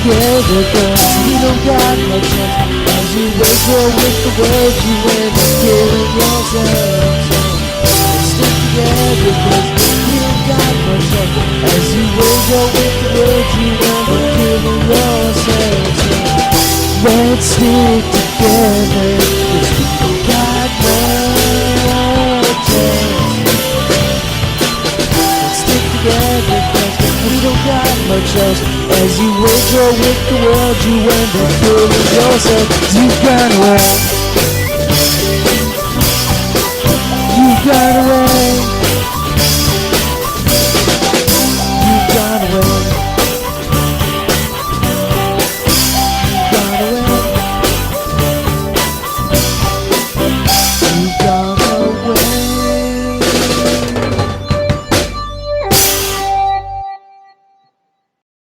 Together, cause we don't got much else. As you wake up with the world, you end up killing yourself. So stick together, cause we don't got much else. As you wake up with the world, you end up killing yourself. So let's stick together, cause we don't got much else. Let's stick together, cause we don't got much else. As you wake up with the world, you end up killing yourself. You've gone away.